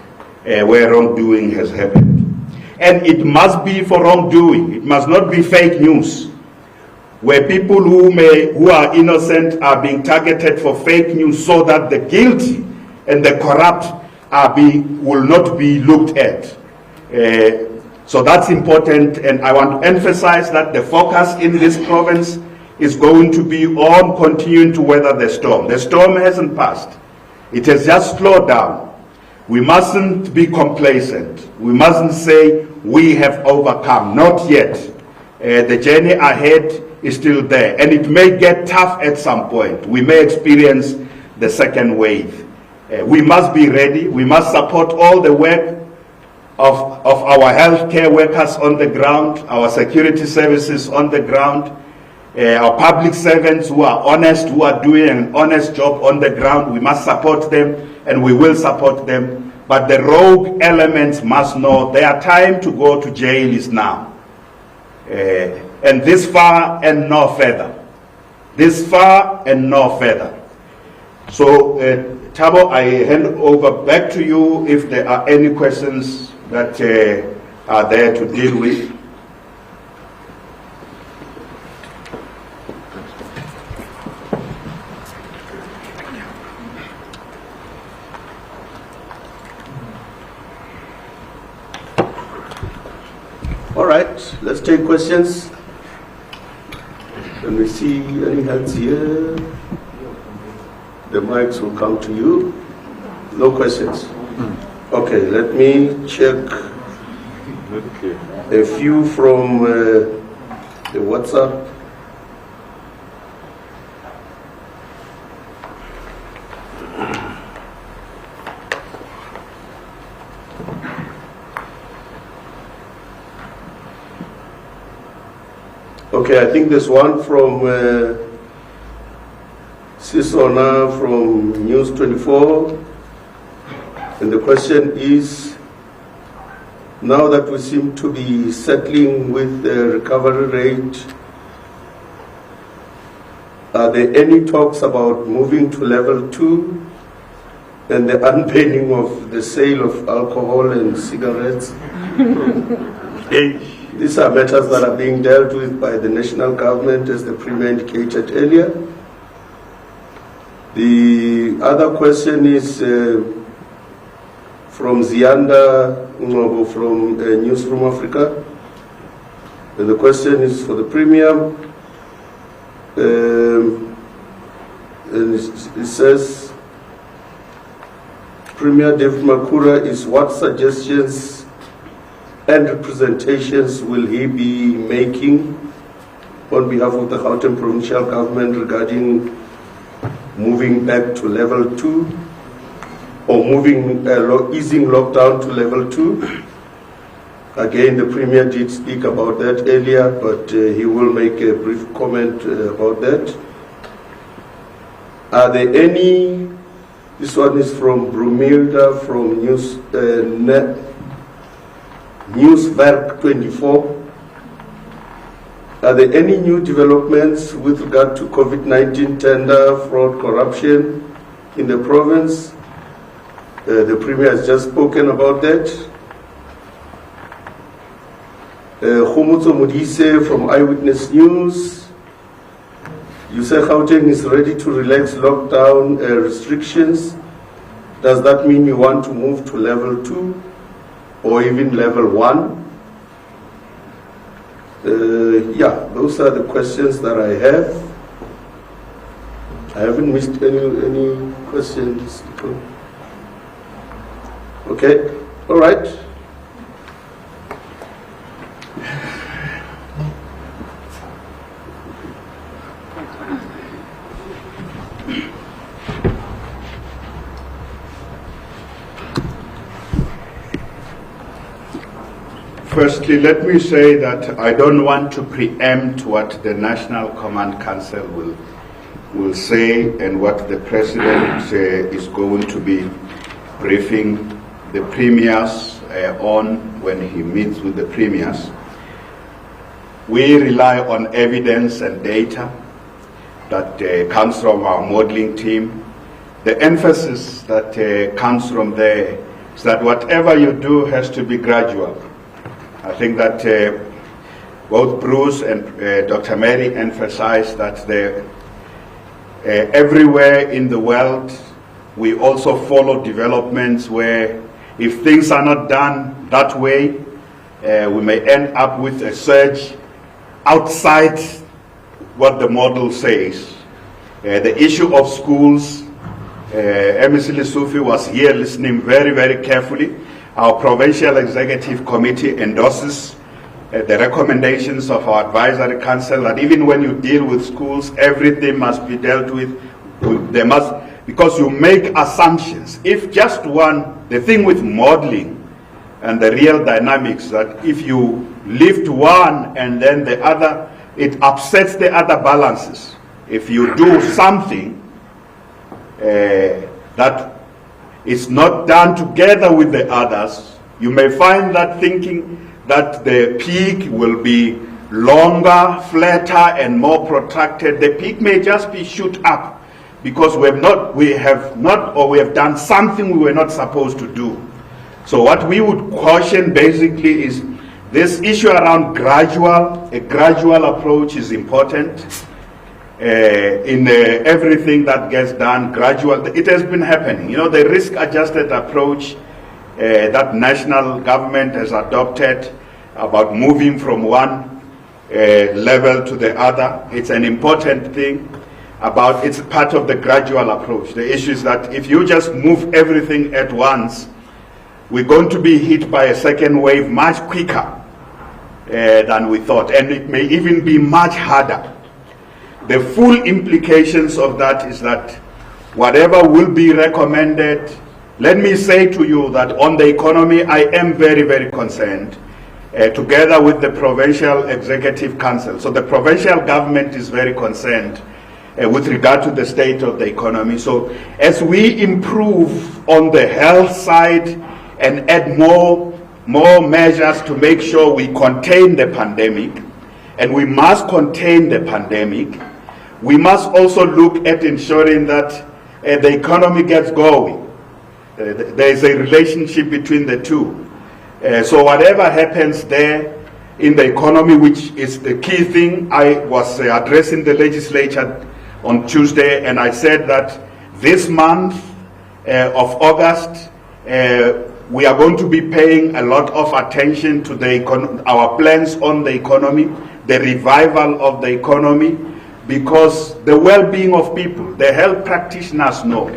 where wrongdoing has happened. And it must be for wrongdoing. It must not be fake news, where people who are innocent are being targeted for fake news so that the guilty and the corrupt will not be looked at. So that's important, and I want to emphasize that the focus in this province is going to be on continuing to weather the storm. The storm hasn't passed. It has just slowed down. We mustn't be complacent. We mustn't say we have overcome. Not yet. The journey ahead is still there, and it may get tough at some point. We may experience the second wave. We must be ready. We must support all the work of our healthcare workers on the ground, our security services on the ground, our public servants who are honest, who are doing an honest job on the ground. We must support them, and we will support them. But the rogue elements must know their time to go to jail is now. And this far and no further. This far and no further. So, Thabo, I hand over back to you if there are any questions that are there to deal with. All right, let's take questions. Let me see any hands here. The mics will come to you. No questions. Okay, let me check a few from the WhatsApp. Okay, I think there's one from Sisona from News 24. And the question is, now that we seem to be settling with the recovery rate, are there any talks about moving to level 2 and the unbanning of the sale of alcohol and cigarettes? These are matters that are being dealt with by the national government, as the Premier indicated earlier. The other question is from Zianda Ngobo from Newsroom Africa. And the question is for the Premier. And it says, Premier David Makura, is what suggestions and representations will he be making on behalf of the Gauteng Provincial Government regarding moving back to level 2 or easing lockdown to level 2? Again, the Premier did speak about that earlier, but he will make a brief comment about that. Are there any, this one is from Brumilda from Newswerk 24. Are there any new developments with regard to COVID-19 tender, fraud, corruption in the province? The Premier has just spoken about that. Khomotso Modise from Eyewitness News. You say Gauteng is ready to relax lockdown restrictions. Does that mean you want to move to level 2 or even level 1? Yeah, those are the questions that I have. I haven't missed any questions. Okay, all right. Firstly, let me say that I don't want to preempt what the National Command Council will say and what the President is going to be briefing the premiers on when he meets with the premiers. We rely on evidence and data that comes from our modeling team. The emphasis that comes from there is that whatever you do has to be gradual. I think that both Bruce and Dr. Mary emphasized that everywhere in the world we also follow developments where if things are not done that way, we may end up with a surge outside what the model says. The issue of schools, MEC Lesufi was here listening very, very carefully. Our Provincial Executive Committee endorses the recommendations of our Advisory Council that even when you deal with schools, everything must be dealt with. Because you make assumptions. If just one, the thing with modeling and the real dynamics, that if you lift one and then the other, it upsets the other balances. If you do something that is not done together with the others, you may find that thinking that the peak will be longer, flatter, and more protracted. The peak may just be shoot up because we have done something we were not supposed to do. So what we would caution basically is this issue around a gradual approach is important. In everything that gets done, gradual, it has been happening. You know, the risk-adjusted approach that national government has adopted about moving from one level to the other, it's an important thing. It's part of the gradual approach. The issue is that if you just move everything at once, we're going to be hit by a second wave much quicker than we thought, and it may even be much harder. The full implications of that is that whatever will be recommended, let me say to you that on the economy, I am very, very concerned, together with the Provincial Executive Council. So the provincial government is very concerned with regard to the state of the economy. So as we improve on the health side and add more measures to make sure we contain the pandemic, and we must contain the pandemic, we must also look at ensuring that the economy gets going. There is a relationship between the two. So whatever happens there in the economy, which is the key thing, I was addressing the legislature on Tuesday, and I said that this month of August, we are going to be paying a lot of attention to our plans on the economy, the revival of the economy, because the well-being of people, the health practitioners know,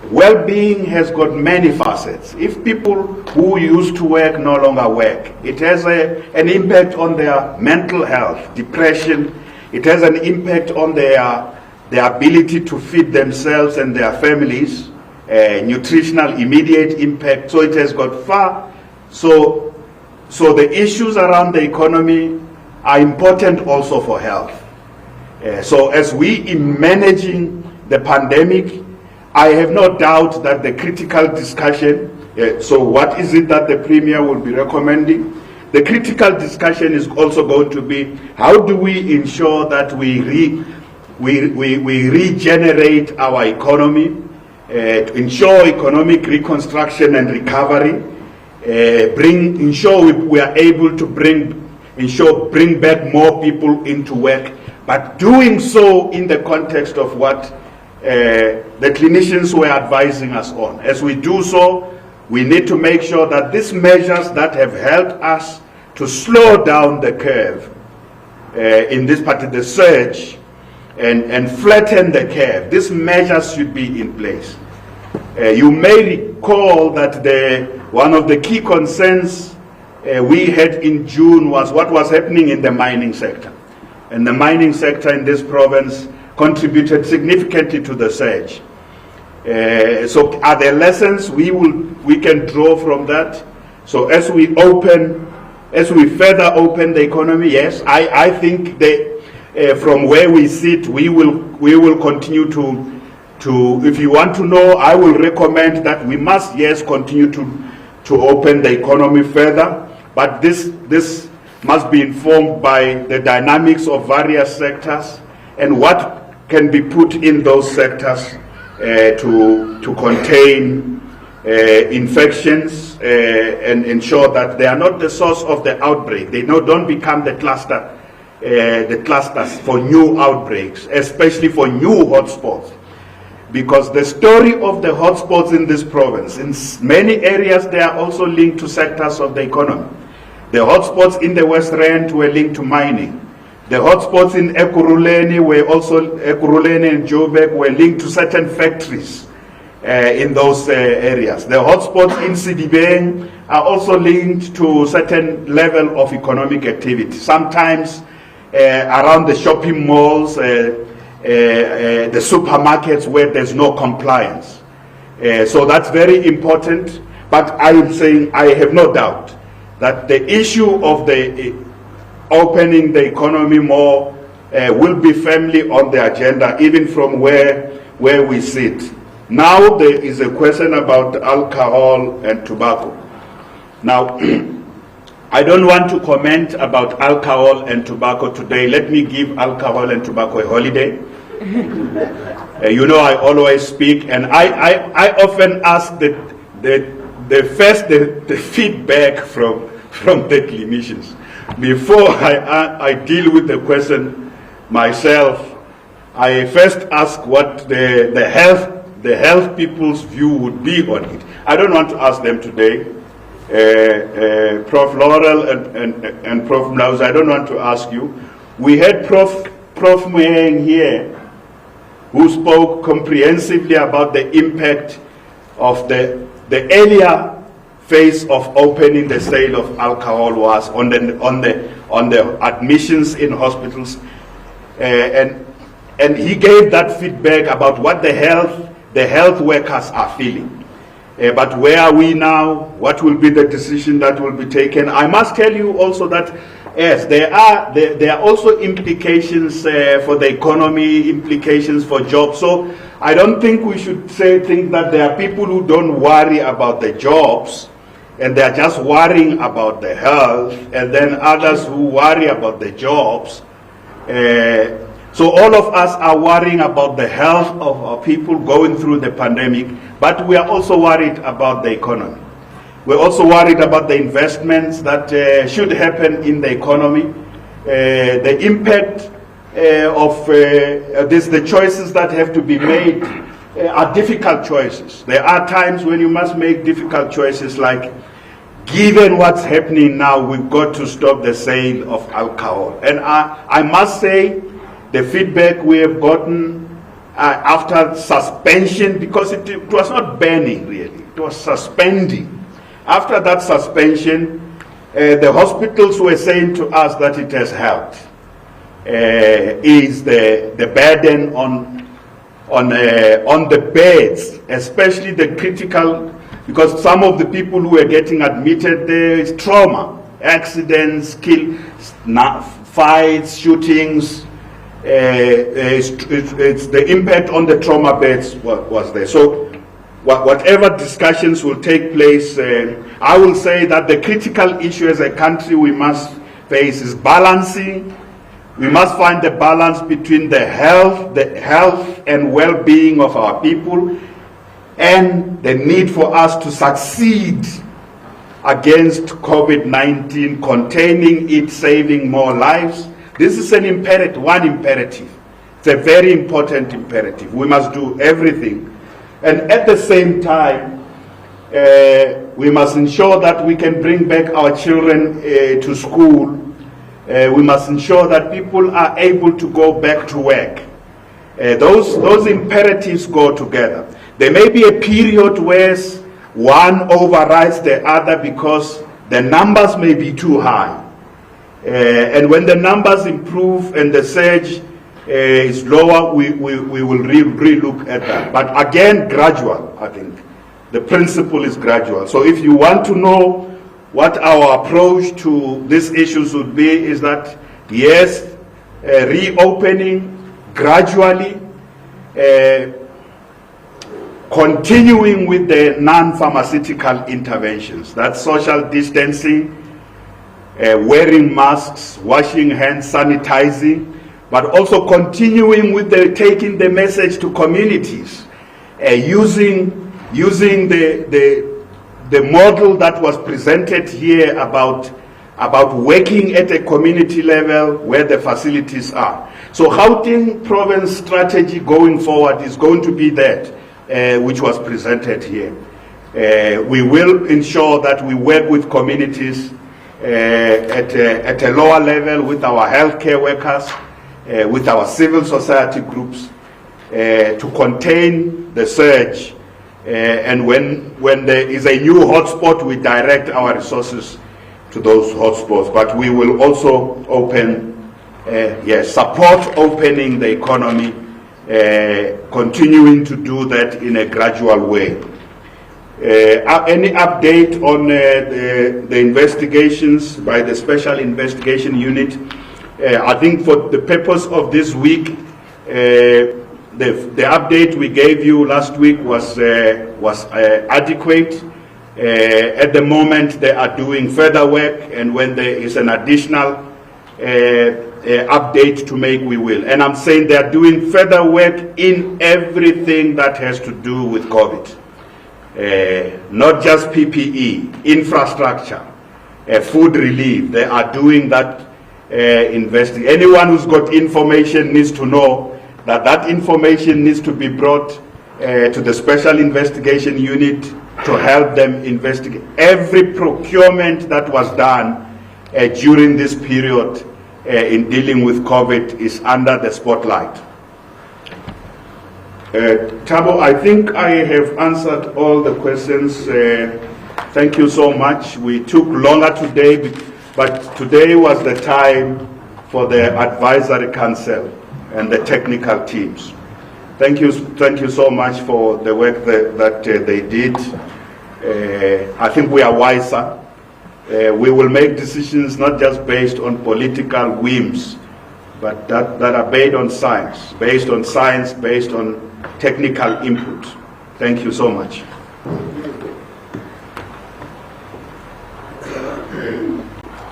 well-being has got many facets. If people who used to work no longer work, it has an impact on their mental health, depression. It has an impact on their ability to feed themselves and their families, nutritional immediate impact. So it has got far. So the issues around the economy are important also for health. So as we in managing the pandemic, I have no doubt that the critical discussion, so what is it that the Premier will be recommending? The critical discussion is also going to be, how do we ensure that we regenerate our economy, to ensure economic reconstruction and recovery, ensure we are able to bring back more people into work, but doing so in the context of what the clinicians were advising us on. As we do so, we need to make sure that these measures that have helped us to slow down the curve in this particular surge and flatten the curve. These measures should be in place. You may recall that one of the key concerns we had in June was what was happening in the mining sector. And the mining sector in this province contributed significantly to the surge. So are there lessons we can draw from that? So as we further open the economy, yes, I think from where we sit, we will continue to, if you want to know, I will recommend that we must, yes, continue to open the economy further, but this must be informed by the dynamics of various sectors and what can be put in those sectors to contain infections and ensure that they are not the source of the outbreak. They don't become the clusters for new outbreaks, especially for new hotspots. Because the story of the hotspots in this province, in many areas, they are also linked to sectors of the economy. The hotspots in the West Rand were linked to mining. The hotspots in Ekurhuleni and Joburg were linked to certain factories in those areas. The hotspots in Sidibeng are also linked to certain level of economic activity. Sometimes around the shopping malls, the supermarkets where there's no compliance. So that's very important. But I am saying I have no doubt that the issue of the opening the economy more will be firmly on the agenda, even from where we sit. Now there is a question about alcohol and tobacco. Now, I don't want to comment about alcohol and tobacco today. Let me give alcohol and tobacco a holiday. You know, I always speak, and I often ask the feedback from the clinicians. Before I deal with the question myself, I first ask what the health people's view would be on it. I don't want to ask them today. Prof. Laurel and Prof. Mlaus, I don't want to ask you. We had Prof. Moeng here, who spoke comprehensively about the impact of the earlier phase of opening the sale of alcohol was on the admissions in hospitals, and he gave that feedback about what the health workers are feeling. But where are we now? What will be the decision that will be taken? I must tell you also that yes, there are also implications for the economy, implications for jobs. So I don't think we should think that there are people who don't worry about the jobs and they are just worrying about the health, and then others who worry about the jobs. So all of us are worrying about the health of our people going through the pandemic, but we are also worried about the economy. We're also worried about the investments that should happen in the economy, the impact of the choices that have to be made are difficult choices. There are times when you must make difficult choices, like, given what's happening now, we've got to stop the sale of alcohol. And I must say, the feedback we have gotten after suspension, because it was not banning really, it was suspending. After that suspension, the hospitals were saying to us that it has helped. Is the burden on the beds, especially the critical, because some of the people who are getting admitted, there is trauma, accidents, fights, shootings. It's the impact on the trauma beds was there. So whatever discussions will take place, I will say that the critical issue as a country we must face is balancing. We must find the balance between the health and well-being of our people and the need for us to succeed against COVID-19, containing it, saving more lives. This is one imperative. It's a very important imperative. We must do everything. And at the same time, We must ensure that we can bring back our children to school. We must ensure that people are able to go back to work. Those imperatives go together. There may be a period where one overrides the other because the numbers may be too high. And when the numbers improve and the surge is lower, we will re-look at that. But again, gradual, I think. The principle is gradual. So if you want to know what our approach to these issues would be, is that, yes, reopening gradually, continuing with the non-pharmaceutical interventions. That's social distancing, wearing masks, washing hands, sanitizing, but also continuing with taking the message to communities, using the model that was presented here about working at a community level where the facilities are. So Gauteng province strategy going forward is going to be that, which was presented here. We will ensure that we work with communities at a lower level, with our healthcare workers, with our civil society groups, to contain the surge. And when there is a new hotspot, we direct our resources to those hotspots. But we will also support opening the economy, continuing to do that in a gradual way. Any update on the investigations by the Special Investigation Unit? I think for the purpose of this week, the update we gave you last week was adequate. At the moment, they are doing further work, and when there is an additional update to make, we will. And I'm saying they are doing further work in everything that has to do with COVID. Not just PPE, infrastructure, food relief. They are doing that investigation. Anyone who's got information needs to know that that information needs to be brought to the Special Investigation Unit to help them investigate. Every procurement that was done during this period in dealing with COVID is under the spotlight. Thabo, I think I have answered all the questions. Thank you so much. We took longer today, but today was the time for the advisory council and the technical teams. Thank you so much for the work that they did. I think we are wiser. We will make decisions not just based on political whims, but that are based on science, based on technical input. Thank you so much.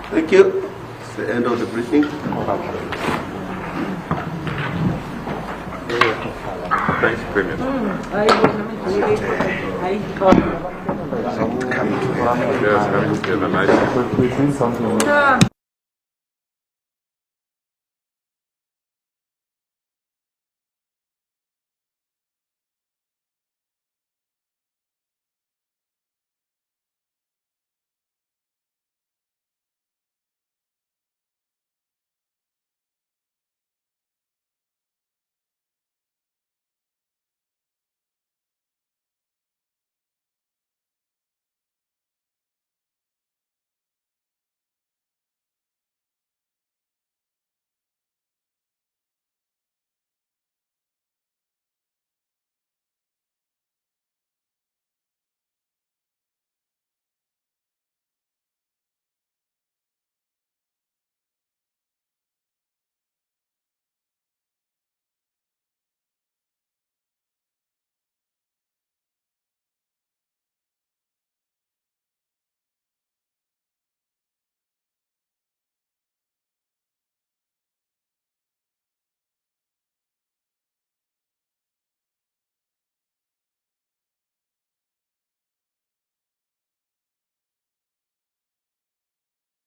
Thank you. It's the end of the briefing. Thanks, Premier. Yes, have a nice